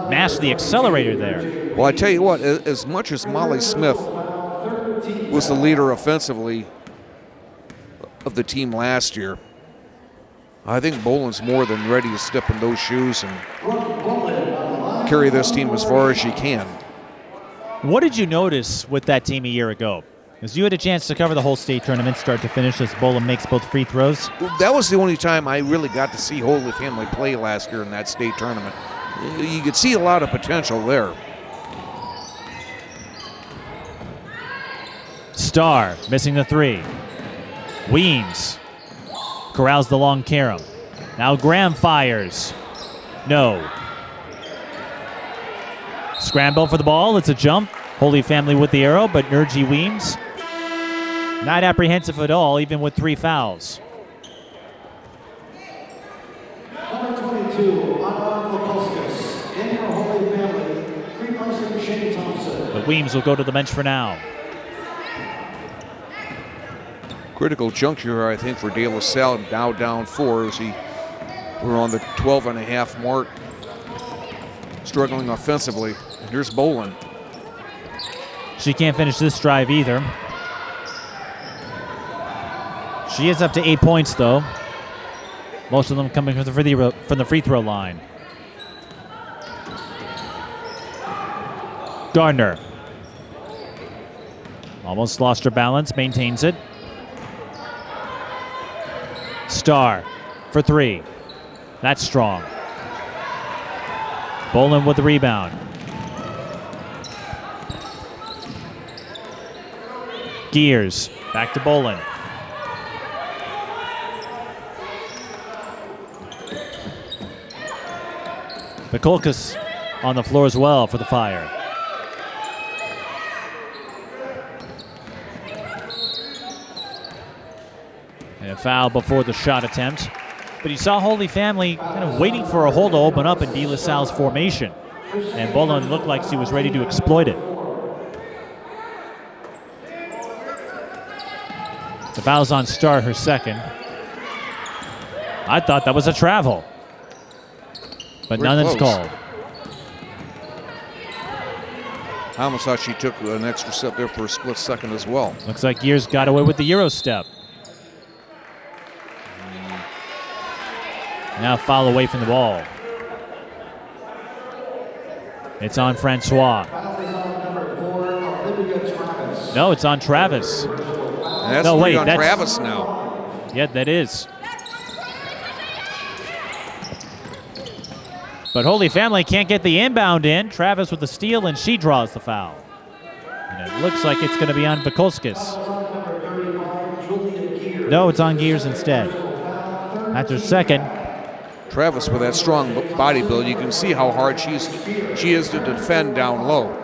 mashed the accelerator there. Well, I tell you what, as much as Molly Smith was the leader offensively of the team last year, I think Bolin's more than ready to step in those shoes and carry this team as far as she can. What did you notice with that team a year ago? Because you had a chance to cover the whole state tournament start to finish as Bolin makes both free throws. That was the only time I really got to see Holy Family play last year in that state tournament. You could see a lot of potential there. Starr missing the 3. Weems corrals the long carom. Now Graham fires. No. Scramble for the ball. It's a jump. Holy Family with the arrow, but Nurjay Weems not apprehensive at all, even with 3 fouls. Number 22, Anna Kokoskis. In for Holy Family, replacing Shane Thompson. But Weems will go to the bench for now. Critical juncture, I think, for DeLaSalle, now down 4 as we're on the 12.5 mark, struggling offensively. And here's Bolin. She can't finish this drive either. She is up to 8 points, though. Most of them coming from the free throw line. Gardner. Almost lost her balance, maintains it. Starr for 3. That's strong. Bolin with the rebound. Gears. Back to Bolin. Mikulkas on the floor as well for the Fire. And a foul before the shot attempt. But you saw Holy Family kind of waiting for a hole to open up in DeLaSalle's formation. And Bolin looked like she was ready to exploit it. The foul's on Starr, her second. I thought that was a travel. But none is called. I almost thought she took an extra step there for a split second as well. Looks like Gears got away with the Euro step. Now foul away from the ball. It's on Francois. No, it's on Travis. And that's no, wait, on that's Travis now. Yeah, that is. But Holy Family can't get the inbound in. Travis with the steal, and she draws the foul. And it looks like it's going to be on Vikolskis. No, it's on Gears instead. That's her second. Travis with that strong body build, you can see how hard she is to defend down low.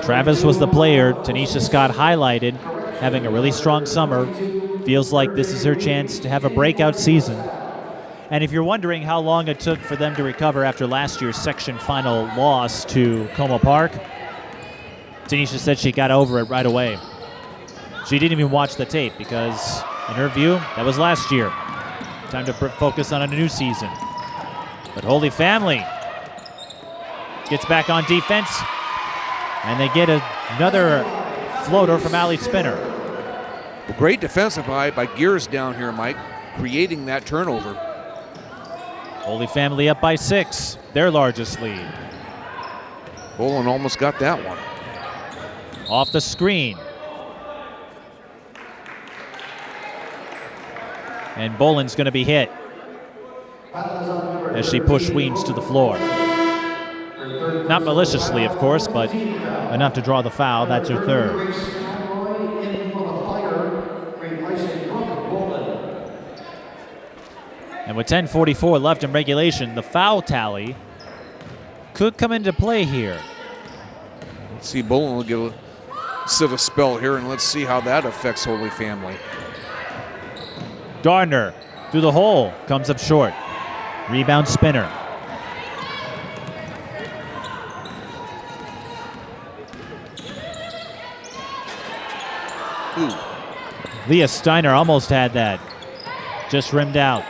Travis was the player Tanisha Scott highlighted, having a really strong summer. Feels like this is her chance to have a breakout season. And if you're wondering how long it took for them to recover after last year's section final loss to Como Park, Tanisha said she got over it right away. She didn't even watch the tape because, in her view, that was last year. Time to focus on a new season. But Holy Family gets back on defense, and they get another floater from Allie Spinner. Well, great defensive by Gears down here, Mike, creating that turnover. Holy Family up by 6, their largest lead. Bolin almost got that one. Off the screen. And Bolin's going to be hit as she pushed Weems to the floor. Not maliciously, of course, but enough to draw the foul. That's her third. And with 10:44 left in regulation, the foul tally could come into play here. Let's see, Bolin will get sit a spell here, and let's see how that affects Holy Family. Gardner through the hole, comes up short. Rebound Spinner. Ooh. Leah Steiner almost had that. Just rimmed out.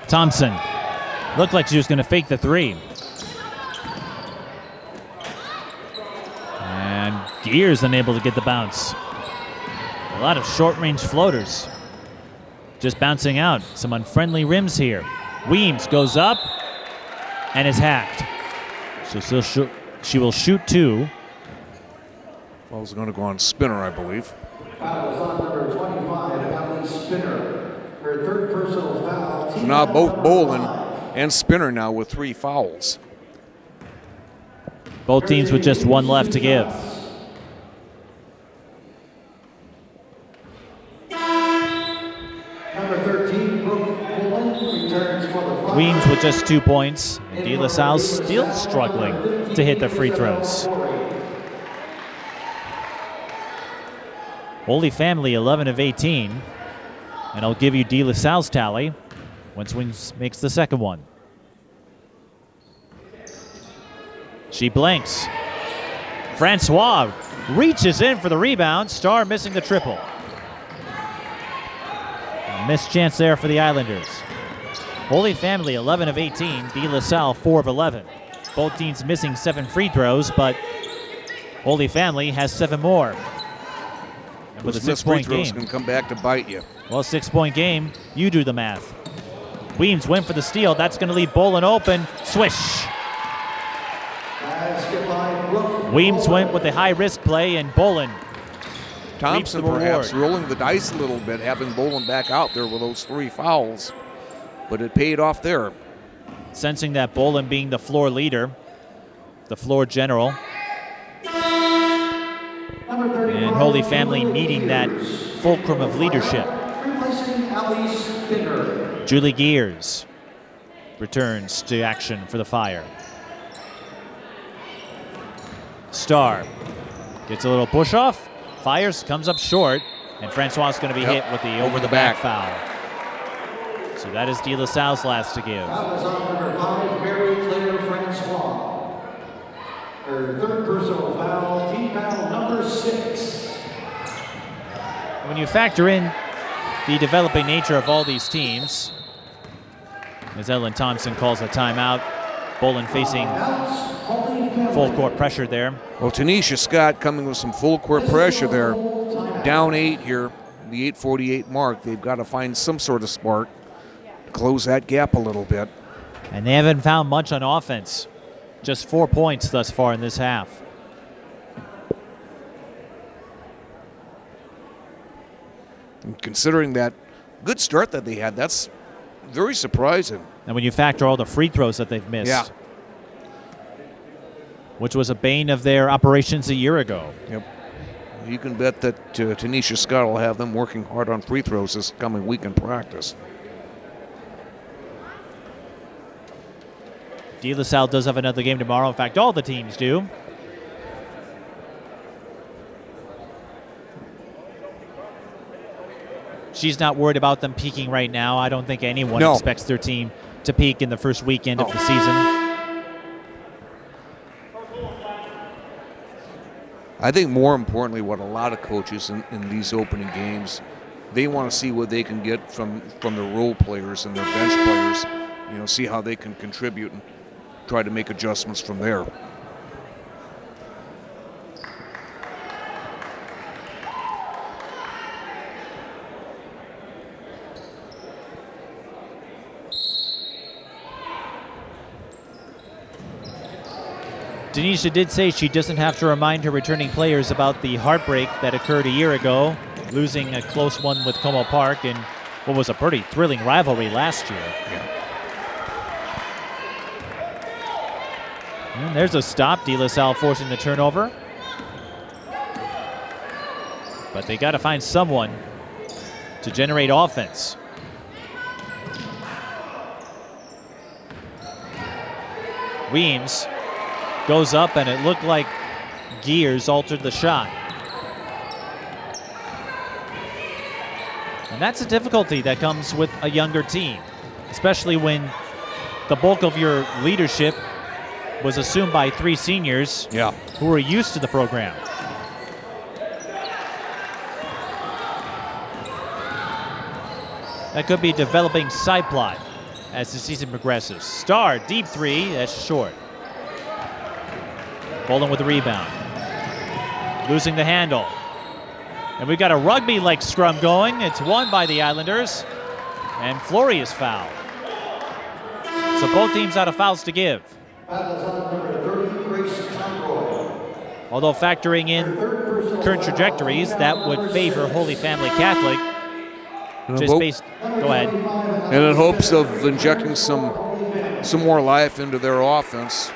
Thompson looked like she was going to fake the three. And Gears unable to get the bounce. A lot of short-range floaters just bouncing out. Some unfriendly rims here. Weems goes up and is hacked. So she will shoot 2. Foul's going to go on Spinner, I believe. Foul is on number 25, Allie Spinner. Her third personal foul. So now both Bolin and Spinner now with 3 fouls. Both teams with just 1 left to give. Number 13, Brooke Peden, returns for the foul. Weems with just 2 points. And DeLaSalle still struggling to hit the free throws. Holy Family 11 of 18. And I'll give you DeLaSalle's tally once Weems makes the second one. She blanks. Francois reaches in for the rebound. Starr missing the triple. A missed chance there for the Islanders. Holy Family 11 of 18. DeLaSalle 4 of 11. Both teams missing 7 free throws, but Holy Family has 7 more. And with a Those missed free 6-point throws game. can come back to bite you. Well, 6-point game. You do the math. Weems went for the steal. That's going to leave Bolin open. Swish. Basket by Brooke. Weems went with the high-risk play, and Bolin Thompson the perhaps reward. rolling the dice a little bit, having Bolin back out there with those 3 fouls. But it paid off there. sensing that Bolin being the floor leader, the floor general, and Holy Family needing that fulcrum of leadership. Julie Gears returns to action for the Fire. Star gets a little push off, fires, comes up short, and Francois is going to be hit with the over the back foul. So that is DeLaSalle's last to give. That was on number 5, Mary Claire Francois. Her third personal foul, team foul number 6. When you factor in the developing nature of all these teams, as Ellen Thompson calls a timeout, Bolin facing full court pressure there. Well, Tanisha Scott coming with some full court pressure there. Down 8 here, the 8:48 mark. They've got to find some sort of spark to close that gap a little bit. And they haven't found much on offense. Just 4 points thus far in this half. And considering that good start that they had, that's very surprising. And when you factor all the free throws that they've missed, Yeah. which was a bane of their operations a year ago. Yep. You can bet that Tanisha Scott will have them working hard on free throws this coming week in practice. DeLaSalle does have another game tomorrow. In fact, all the teams do. She's not worried about them peaking right now. I don't think anyone expects their team to peak in the first weekend of the season. I think more importantly, what a lot of coaches in these opening games, they want to see what they can get from the role players and their bench players. You know, see how they can contribute and try to make adjustments from there. Denisha did say she doesn't have to remind her returning players about the heartbreak that occurred a year ago, losing a close one with Como Park in what was a pretty thrilling rivalry last year. And there's a stop. DeLaSalle forcing the turnover. But they got to find someone to generate offense. Weems goes up, and it looked like Gears altered the shot. And that's a difficulty that comes with a younger team, especially when the bulk of your leadership was assumed by 3 seniors who were used to the program. That could be a developing side plot as the season progresses. Star, deep 3, that's short. Bolin with the rebound. Losing the handle. And we've got a rugby-like scrum going. It's won by the Islanders. And Flory is fouled. So both teams out of fouls to give. Although factoring in current trajectories, that would favor Holy Family Catholic. Just based, go ahead. And in hopes of injecting some more life into their offense,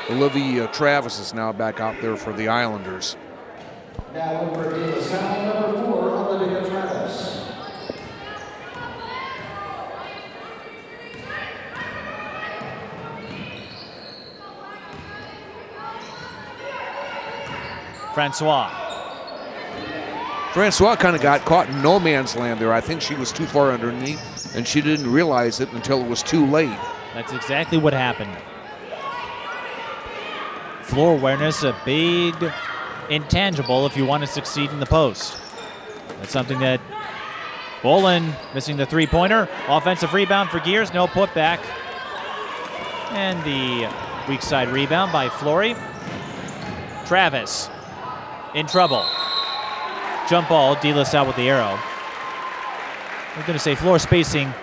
Olivia Travis is now back out there for the Islanders. Now over to DeLaSalle, number 4, Olivia Travis. Francois kind of got caught in no man's land there. I think she was too far underneath, and she didn't realize it until it was too late. That's exactly what happened. Floor awareness, a big intangible if you want to succeed in the post. That's something that Bolin missing the three-pointer. Offensive rebound for Gears, no putback. And the weak side rebound by Flory. Travis in trouble. Jump ball, DeLaSalle with the arrow. I'm going to say floor spacing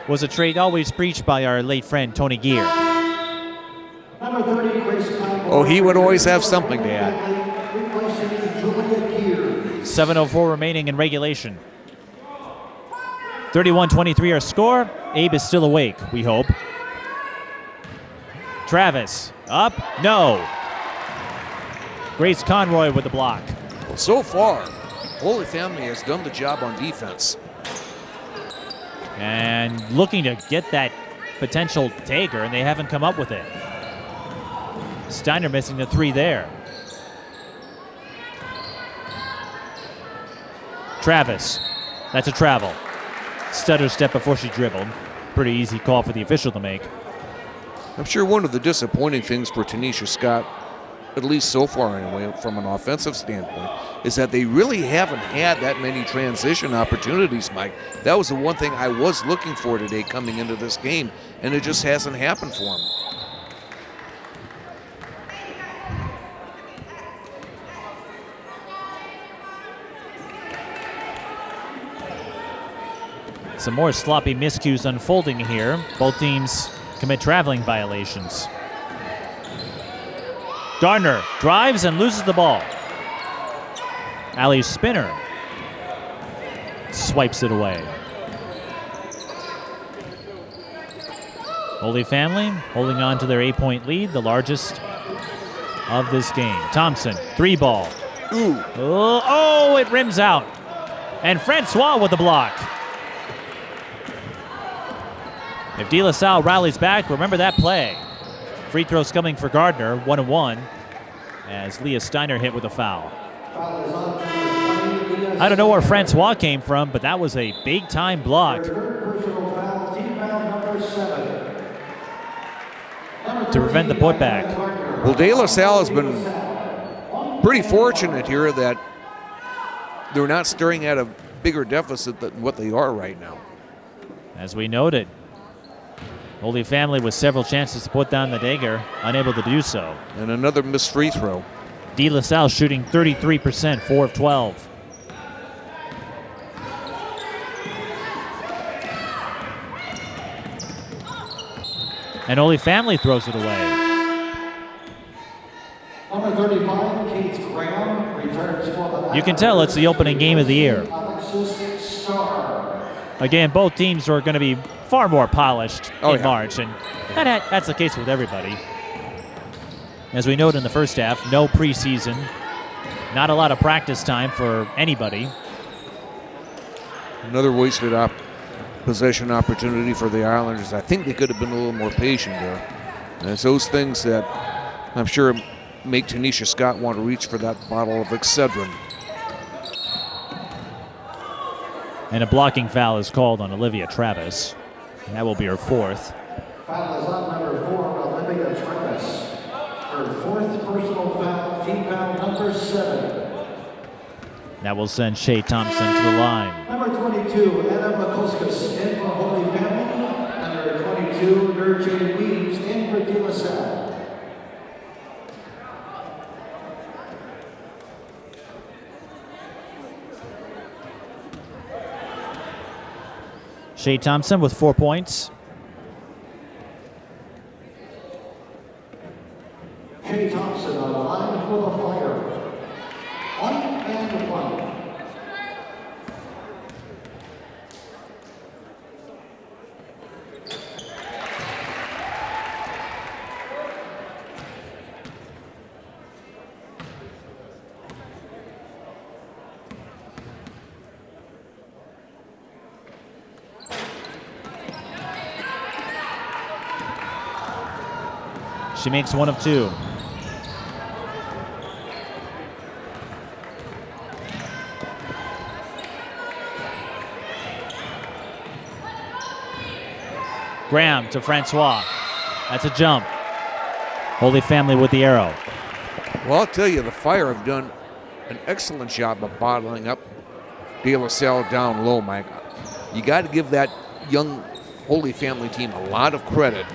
was a trait always preached by our late friend Tony Gear. Number 30, Grace Conway. Oh, he would always have something to add. Replacing Julia Gear. 7:04 remaining in regulation. 31-23 our score. Abe is still awake, we hope. Travis, up, no. Grace Conroy with the block. Well, so far, Holy Family has done the job on defense. And looking to get that potential dagger, and they haven't come up with it. Steiner missing the 3 there. Travis, that's a travel. Stutter step before she dribbled. Pretty easy call for the official to make. I'm sure one of the disappointing things for Tanisha Scott, at least so far anyway, from an offensive standpoint, is that they really haven't had that many transition opportunities, Mike. That was the one thing I was looking for today coming into this game, and it just hasn't happened for them. Some more sloppy miscues unfolding here. Both teams commit traveling violations. Gardner drives and loses the ball. Alley spinner swipes it away. Holy Family holding on to their 8-point lead, the largest of this game. Thompson, 3 ball. Ooh. Oh, it rims out. And Francois with the block. If DeLaSalle rallies back, remember that play. Free throws coming for Gardner, 1-1, as Leah Steiner hit with a foul. I don't know where Francois came from, but that was a big-time block to prevent the putback. Well, DeLaSalle has been pretty fortunate here that they're not staring at a bigger deficit than what they are right now. As we noted, Holy Family with several chances to put down the dagger, unable to do so. And another missed free throw. DeLaSalle shooting 33%, 4 of 12. And Holy Family throws it away. Number 35, Kate Graham, returns for the You can tell it's the opening game of the year. Alexis Starr. Again, both teams are going to be far more polished in yeah. March, and that's the case with everybody. As we noted in the first half, no preseason, not a lot of practice time for anybody. Another wasted possession opportunity for the Islanders. I think they could have been a little more patient there. And it's those things that I'm sure make Tanisha Scott want to reach for that bottle of Excedrin. And a blocking foul is called on Olivia Travis. And that will be her 4th. Foul is on number 4, Olivia Travis. Her 4th personal foul, team foul number 7. That will send Shea Thompson to the line. Number 22, Anna Makoskis in for Holy Family. Number 22, Gertrude Weems in for DeLaSalle. Shea Thompson with 4 points. Shea Thompson on the line for the Fire. 1-1. She makes 1 of 2. Graham to Francois. That's a jump. Holy Family with the arrow. Well, I'll tell you, the Fire have done an excellent job of bottling up DeLaSalle down low, Mike. You got to give that young Holy Family team a lot of credit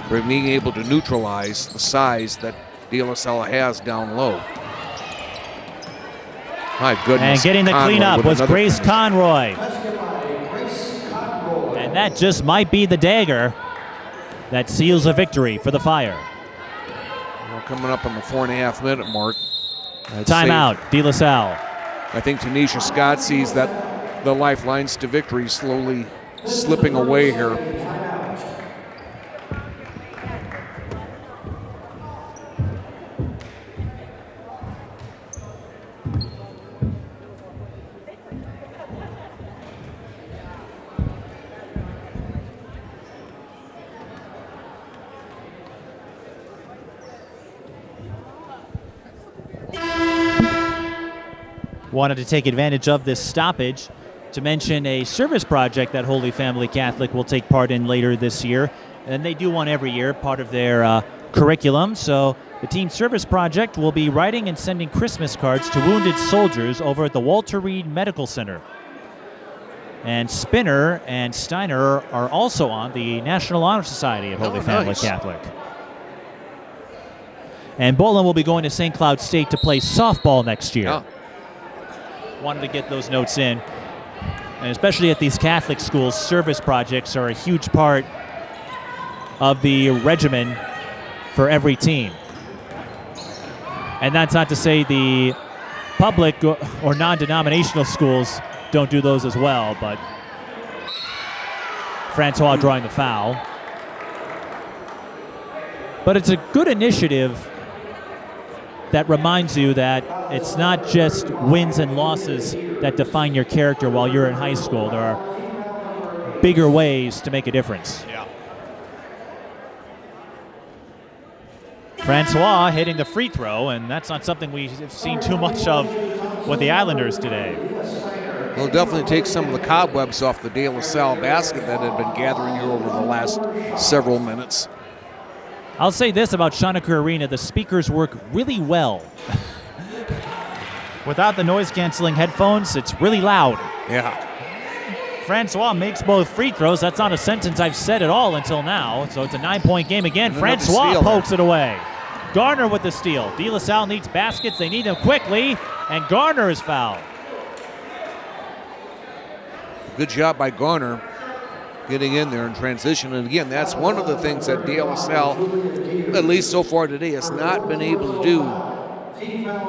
for being able to neutralize the size that DeLaSalle has down low. My goodness. And getting the Conroy cleanup with was another Grace finish. Conroy. Basket by Grace Conroy. And that just might be the dagger that seals a victory for the Fire. We're coming up on the 4.5 minute mark. I'd say- Timeout, DeLaSalle. I think Tanisha Scott sees that the lifelines to victory slowly slipping away here. Wanted to take advantage of this stoppage to mention a service project that Holy Family Catholic will take part in later this year. And they do one every year, part of their curriculum. So the team service project will be writing and sending Christmas cards to wounded soldiers over at the Walter Reed Medical Center. And Spinner and Steiner are also on the National Honor Society of Holy Family nice. Catholic. And Bolin will be going to St. Cloud State to play softball next year. Yeah. Wanted to get those notes in. And especially at these Catholic schools, service projects are a huge part of the regimen for every team. And that's not to say the public or non-denominational schools don't do those as well, but Francois drawing the foul. But it's a good initiative that reminds you that it's not just wins and losses that define your character while you're in high school. There are bigger ways to make a difference. Yeah. Francois hitting the free throw, and that's not something we've seen too much of with the Islanders today. It'll definitely take some of the cobwebs off the DeLaSalle basket that had been gathering here over the last several minutes. I'll say this about Shawnee Arena, the speakers work really well. Without the noise-canceling headphones, it's really loud. Yeah. Francois makes both free throws. That's not a sentence I've said at all until now. So it's a 9-point game again. And another Francois steal. pokes it away. Garner with the steal. DeLaSalle needs baskets. They need them quickly. And Garner is fouled. Good job by Garner getting in there in transition. And again, that's one of the things that DeLaSalle, at least so far today, has not been able to do.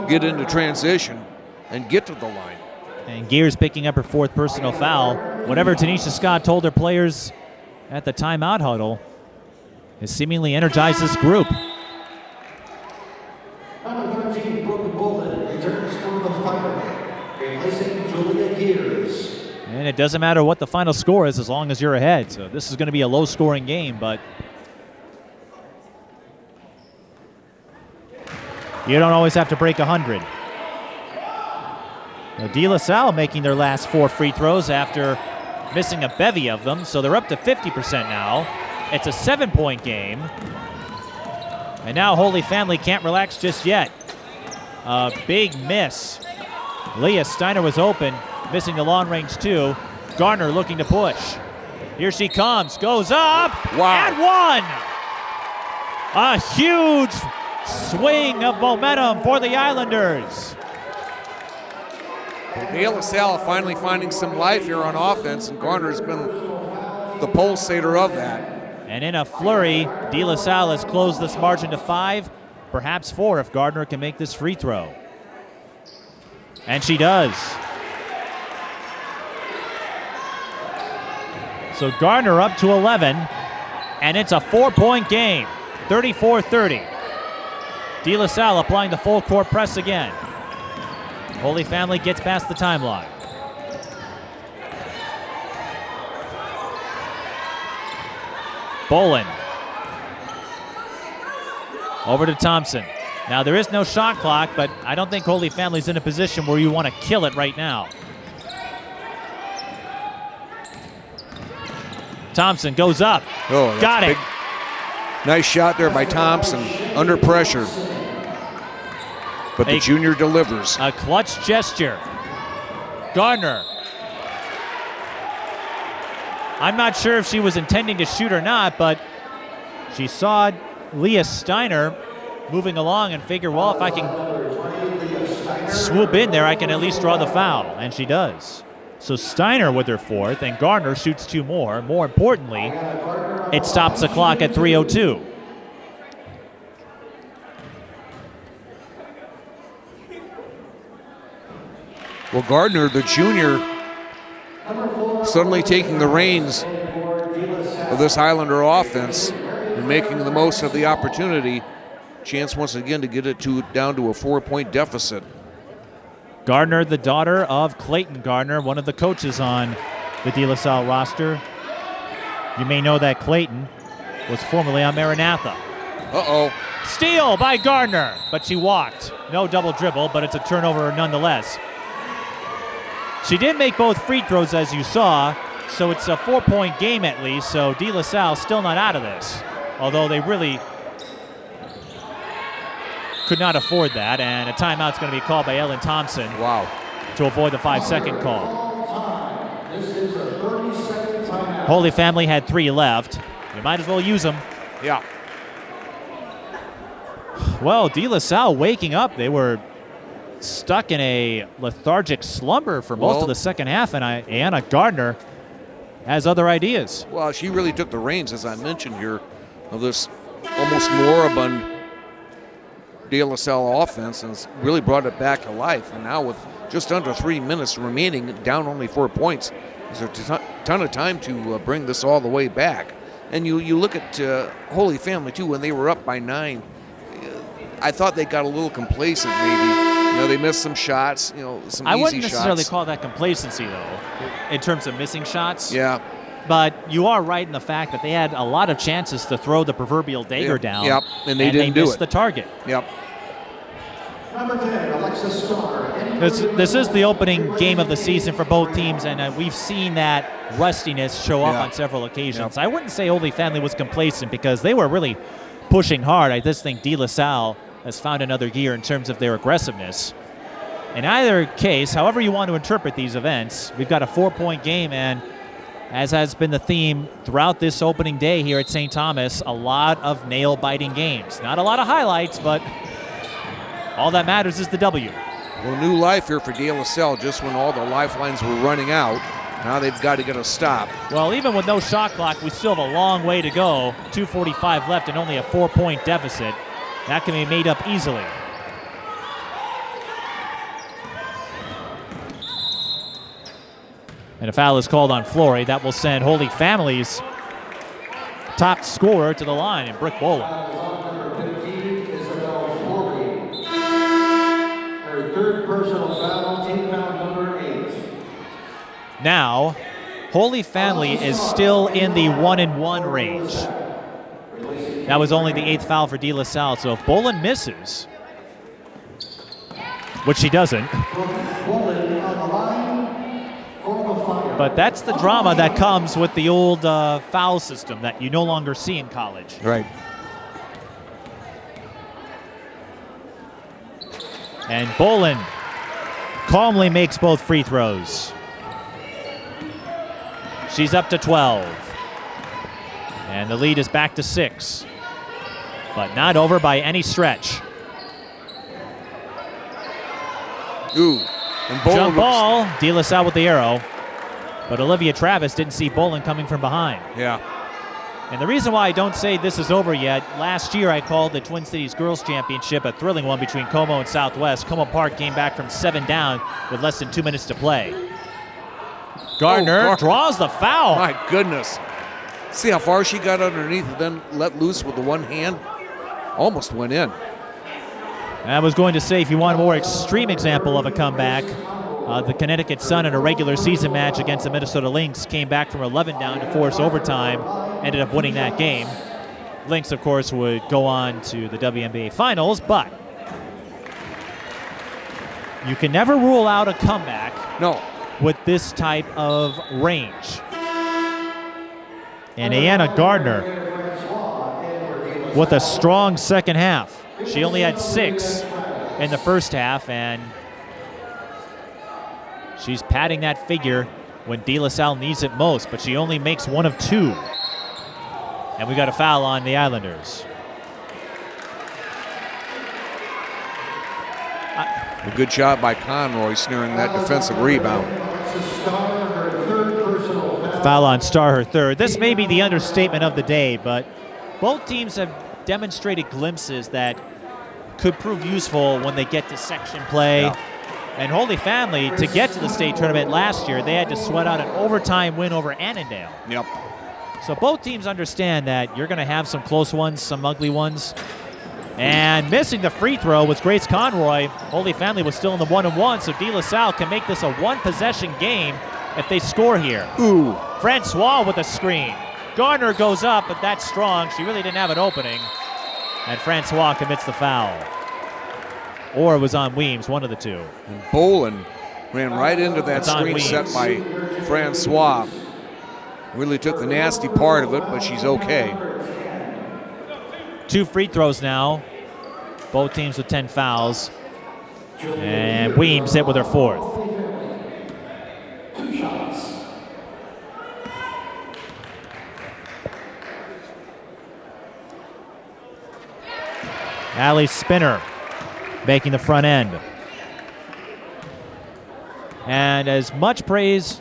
Get into transition and get to the line. And Gears picking up her fourth personal foul. Whatever Tanisha Scott told her players at the timeout huddle has seemingly energized this group. Number 13, Brooke Bolin, returns for the Fire, replacing Julia Gears. And it doesn't matter what the final score is as long as you're ahead. So this is going to be a low-scoring game, but you don't always have to break 100. Now, DeLaSalle making their last 4 free throws after missing a bevy of them, so they're up to 50% now. It's a 7-point game. And now Holy Family can't relax just yet. A big miss. Leah Steiner was open, missing the long range 2. Garner looking to push. Here she comes, goes up, Wow. and one! A huge swing of momentum for the Islanders. DeLaSalle finally finding some life here on offense, and Garner's been the pulsator of that. And in a flurry, DeLaSalle has closed this margin to 5, perhaps 4 if Gardner can make this free throw. And she does. So Gardner up to 11, and it's a 4-point game, 34-30. DeLaSalle applying the full court press again. Holy Family gets past the timeline. Bolin. Over to Thompson. Now there is no shot clock, but I don't think Holy Family's in a position where you want to kill it right now. Thompson goes up. Oh, that's Got it. big. Nice shot there by Thompson, under pressure. But the junior delivers. A clutch gesture. Gardner. I'm not sure if she was intending to shoot or not, but she saw Leah Steiner moving along and figured, well, if I can swoop in there, I can at least draw the foul. And she does. So Steiner with her fourth, and Gardner shoots 2 more. More importantly, it stops the clock at 3:02. Well, Gardner, the junior, suddenly taking the reins of this Highlander offense and making the most of the opportunity. Chance once again to get it down to a 4-point deficit. Gardner, the daughter of Clayton Gardner, one of the coaches on the DeLaSalle roster. You may know that Clayton was formerly on Maranatha. Uh-oh. Steal by Gardner, but she walked. No double dribble, but it's a turnover nonetheless. She did make both free throws, as you saw, so it's a 4-point game at least, so DeLaSalle still not out of this, although they really could not afford that, and a timeout's going to be called by Ellen Thompson. Wow. To avoid the 5-second call. Holy Family had 3 left. You might as well use them. Yeah. Well, DeLaSalle waking up. They were stuck in a lethargic slumber for most of the second half, and Anna Gardner has other ideas. Well, she really took the reins, as I mentioned here, of this almost moribund DeLaSalle offense and really brought it back to life. And now with just under 3 minutes remaining, down only 4 points, there's a ton of time to bring this all the way back. And you look at Holy Family, too, when they were up by 9. I thought they got a little complacent, maybe. They missed some shots, some easy shots. I wouldn't necessarily call that complacency, though, in terms of missing shots. Yeah. But you are right in the fact that they had a lot of chances to throw the proverbial dagger down. Yep, and they didn't do it. Missed the target. Yep. Number 10, Alexis Starr. This is the opening game of the season for both teams, and we've seen that rustiness show up on several occasions. Yep. I wouldn't say Holy Family was complacent because they were really pushing hard. I just think DeLaSalle has found another gear in terms of their aggressiveness. In either case, however you want to interpret these events, we've got a 4-point game, and as has been the theme throughout this opening day here at St. Thomas, a lot of nail-biting games. Not a lot of highlights, but all that matters is the W. Well, new life here for DeLaSalle just when all the lifelines were running out. Now they've got to get a stop. Well, even with no shot clock, we still have a long way to go. 2:45 left and only a 4-point deficit. That can be made up easily. And a foul is called on Flory. That will send Holy Family's top scorer to the line in Brick Boland. Number 15, Isabel Flory. Her 3rd personal foul, team foul number 8. Now, Holy Family is still in the 1-and-1 range. That was only the 8th foul for DeLaSalle, so if Boland misses, which she doesn't, but that's the drama that comes with the old foul system that you no longer see in college. Right. And Boland calmly makes both free throws. She's up to 12. And the lead is back to 6. But not over by any stretch. Ooh. And Boland Jump ball, DeLaSalle with the arrow. But Olivia Travis didn't see Boland coming from behind. Yeah. And the reason why I don't say this is over yet, last year I called the Twin Cities Girls Championship a thrilling one between Como and Southwest. Como Park came back from 7 down with less than 2 minutes to play. Gardner draws the foul. My goodness. See how far she got underneath and then let loose with the one hand? Almost went in. I was going to say, if you want a more extreme example of a comeback, the Connecticut Sun in a regular season match against the Minnesota Lynx came back from 11 down to force overtime, ended up winning that game. Lynx, of course, would go on to the WNBA Finals, but you can never rule out a comeback with this type of range. And Anna Gardner with a strong second half. She only had 6 in the first half, and she's padding that figure when DeLaSalle needs it most, but she only makes 1 of 2. And we got a foul on the Islanders. A good job by Conroy snaring that defensive rebound. Foul on Starr, her third. This may be the understatement of the day, but both teams have demonstrated glimpses that could prove useful when they get to section play. Yeah. And Holy Family, to get to the state tournament last year, they had to sweat out an overtime win over Annandale. Yep. So both teams understand that you're going to have some close ones, some ugly ones. And missing the free throw was Grace Conroy. Holy Family was still in the 1-1, so DeLaSalle can make this a one-possession game if they score here. Ooh. Francois with a screen. Garner goes up, but that's strong. She really didn't have an opening. And Francois commits the foul. Or it was on Weems, one of the two. And Bolin ran right into that It's on screen Weems. set by Francois. Really took the nasty part of it, but she's okay. 2 free throws now. Both teams with 10 fouls. And Weems hit with her 4th. Allie Spinner making the front end. And as much praise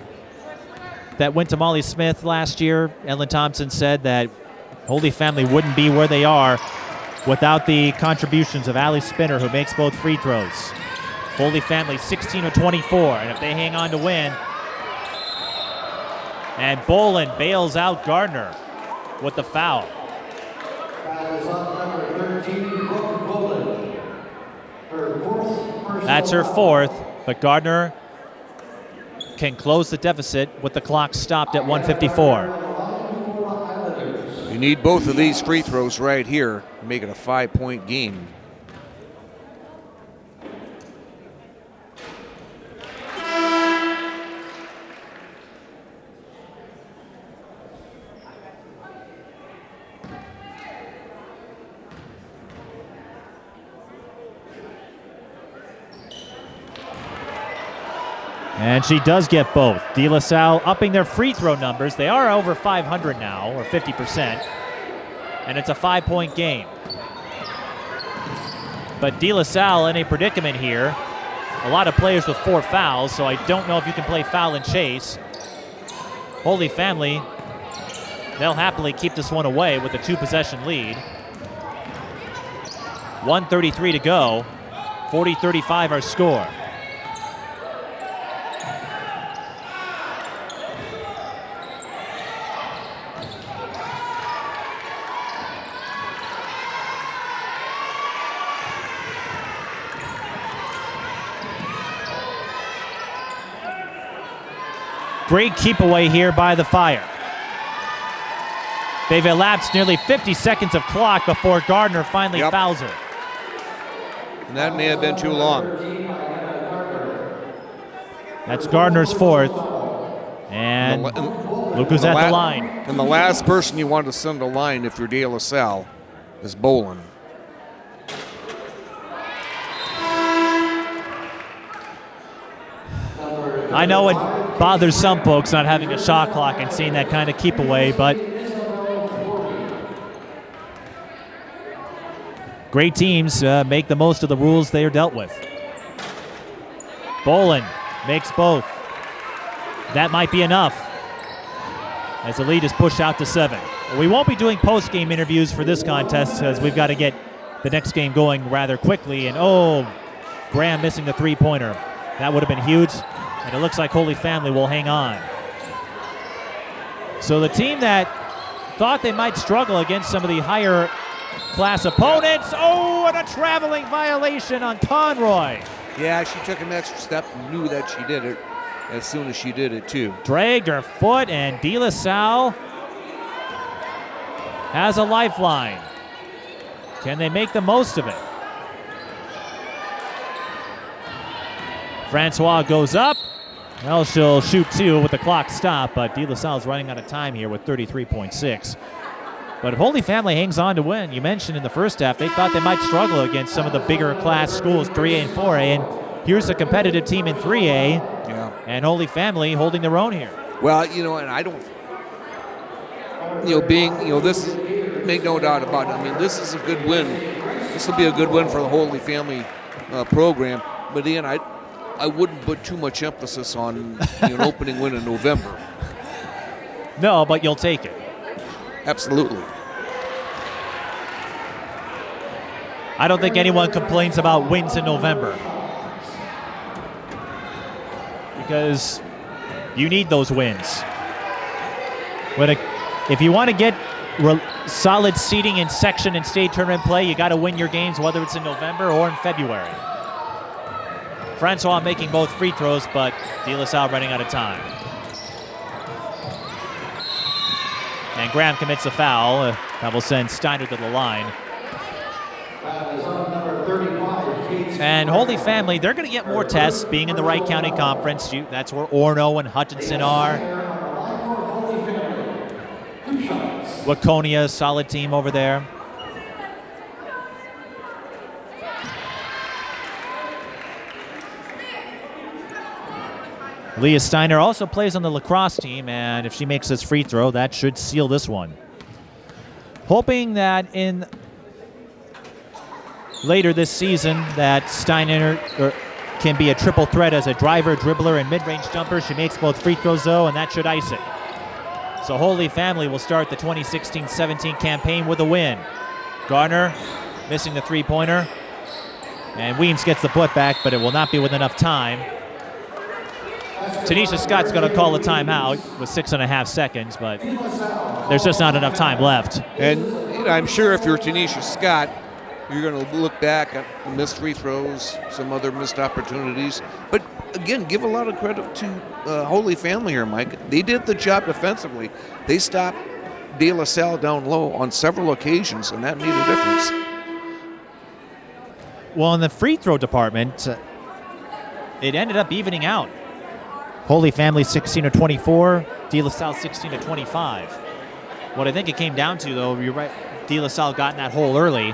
that went to Molly Smith last year, Ellen Thompson said that Holy Family wouldn't be where they are without the contributions of Allie Spinner, who makes both free throws. Holy Family 16 of 24, and if they hang on to win. And Bolin bails out Gardner with the foul. That's her 4th, but Gardner can close the deficit with the clock stopped at 1:54. You need both of these free throws right here to make it a 5-point game. And she does get both. DeLaSalle upping their free throw numbers. They are over 500 now, or 50%. And it's a 5-point game. But DeLaSalle in a predicament here. A lot of players with 4 fouls, so I don't know if you can play foul and chase. Holy Family, they'll happily keep this one away with a 2-possession lead. 1:33 to go. 40-35 our score. Great keep away here by the Fire. They've elapsed nearly 50 seconds of clock before Gardner finally fouls her. And that may have been too long. That's Gardner's 4th. And look who's at the line. And the last person you want to send a line if you're DeLaSalle is Bolin. I know it bothers some folks not having a shot clock and seeing that kind of keep away, but great teams make the most of the rules they are dealt with. Bolin makes both. That might be enough as the lead is pushed out to 7. We won't be doing post-game interviews for this contest because we've got to get the next game going rather quickly. And Graham missing the 3-pointer. That would have been huge. And it looks like Holy Family will hang on. So the team that thought they might struggle against some of the higher class opponents. And a traveling violation on Conroy. Yeah, she took an extra step and knew that she did it as soon as she did it too. Dragged her foot, and DeLaSalle has a lifeline. Can they make the most of it? Francois goes up. Well, she'll shoot 2 with the clock stopped, but DeLaSalle's running out of time here with 33.6. But if Holy Family hangs on to win, you mentioned in the first half, they thought they might struggle against some of the bigger class schools, 3A and 4A, and here's a competitive team in 3A, and Holy Family holding their own here. Well, and I don't, this is, make no doubt about it. I mean, this is a good win. This will be a good win for the Holy Family program. But again, I wouldn't put too much emphasis on an opening win in November. No, but you'll take it. Absolutely. I don't think anyone complains about wins in November, because you need those wins. If you want to get solid seeding in section and state tournament play, you got to win your games, whether it's in November or in February. Francois making both free throws, but DeLaSalle running out of time. And Graham commits a foul. That will send Steiner to the line. And Holy Family, they're going to get more tests being in the Wright County Conference. That's where Orono and Hutchinson are. Waconia, solid team over there. Leah Steiner also plays on the lacrosse team, and if she makes this free throw, that should seal this one. Hoping that later this season that Steiner can be a triple threat as a driver, dribbler, and mid-range jumper. She makes both free throws, though, and that should ice it. So Holy Family will start the 2016-17 campaign with a win. Garner missing the three-pointer. And Weems gets the putback, but it will not be with enough time. Tanisha Scott's going to call a timeout with 6.5 seconds, but there's just not enough time left. And I'm sure if you're Tanisha Scott, you're going to look back at missed free throws, some other missed opportunities. But again, give a lot of credit to Holy Family here, Mike. They did the job defensively. They stopped DeLaSalle down low on several occasions, and that made a difference. Well, in the free throw department, it ended up evening out. Holy Family 16-24, DeLaSalle 16-25. What I think it came down to, though, you're right, DeLaSalle got in that hole early,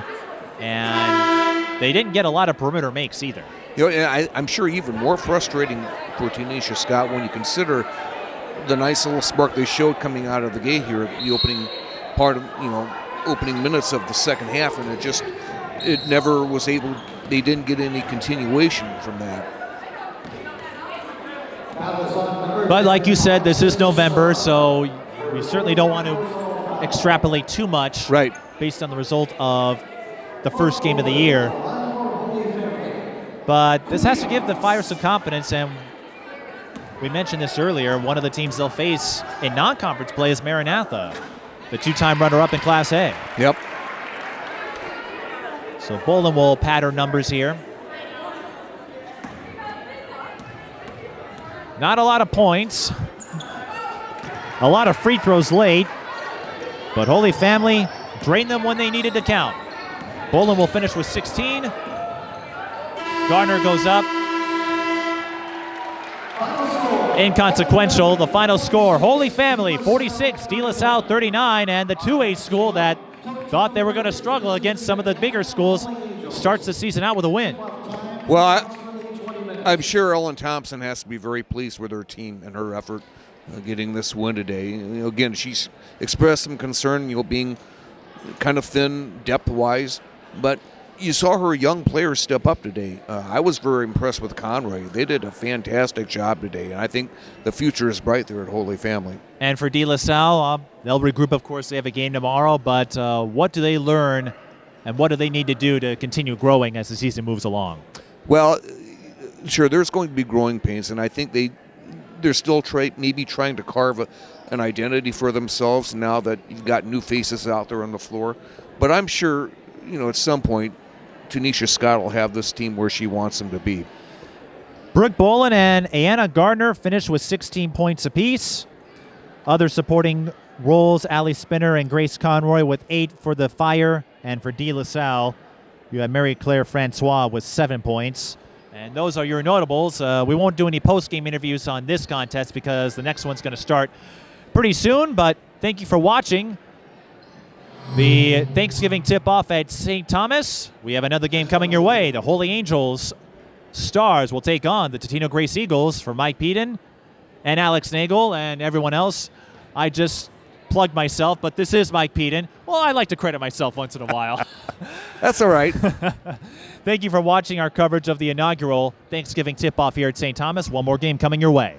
and they didn't get a lot of perimeter makes either. I'm sure even more frustrating for Tanisha Scott when you consider the nice little spark they showed coming out of the gate here, the opening part of, opening minutes of the second half, and it never was able, they didn't get any continuation from that. But like you said, this is November, so we certainly don't want to extrapolate too much based on the result of the first game of the year. But this has to give the Fire some confidence, and we mentioned this earlier, one of the teams they'll face in non-conference play is Maranatha, the two-time runner-up in Class A. Yep. So Bolin will pad her numbers here. Not a lot of points. A lot of free throws late. But Holy Family drained them when they needed to count. Bolin will finish with 16. Gardner goes up. Inconsequential. The final score, Holy Family 46, DeLaSalle 39, and the 2A school that thought they were going to struggle against some of the bigger schools starts the season out with a win. Well, I'm sure Ellen Thompson has to be very pleased with her team and her effort getting this win today. Again, she's expressed some concern, being kind of thin depth-wise, but you saw her young players step up today. I was very impressed with Conroy. They did a fantastic job today, and I think the future is bright there at Holy Family. And for DeLaSalle, they'll regroup. Of course, they have a game tomorrow, but what do they learn and what do they need to do to continue growing as the season moves along? Well, sure, there's going to be growing pains, and I think they're still maybe trying to carve an identity for themselves now that you've got new faces out there on the floor. But I'm sure, at some point, Tanisha Scott will have this team where she wants them to be. Brooke Bolin and Anna Gardner finished with 16 points apiece. Other supporting roles, Allie Spinner and Grace Conroy with 8 for the Fire, and for DeLaSalle, you have Mary Claire Francois with 7 points. And those are your notables. We won't do any post-game interviews on this contest because the next one's going to start pretty soon, but thank you for watching the Thanksgiving tip-off at St. Thomas. We have another game coming your way. The Holy Angels Stars will take on the Totino Grace Eagles. For Mike Peden and Alex Nagel and everyone else, I just plugged myself, but this is Mike Peden. Well, I like to credit myself once in a while. That's all right. Thank you for watching our coverage of the inaugural Thanksgiving tip-off here at St. Thomas. One more game coming your way.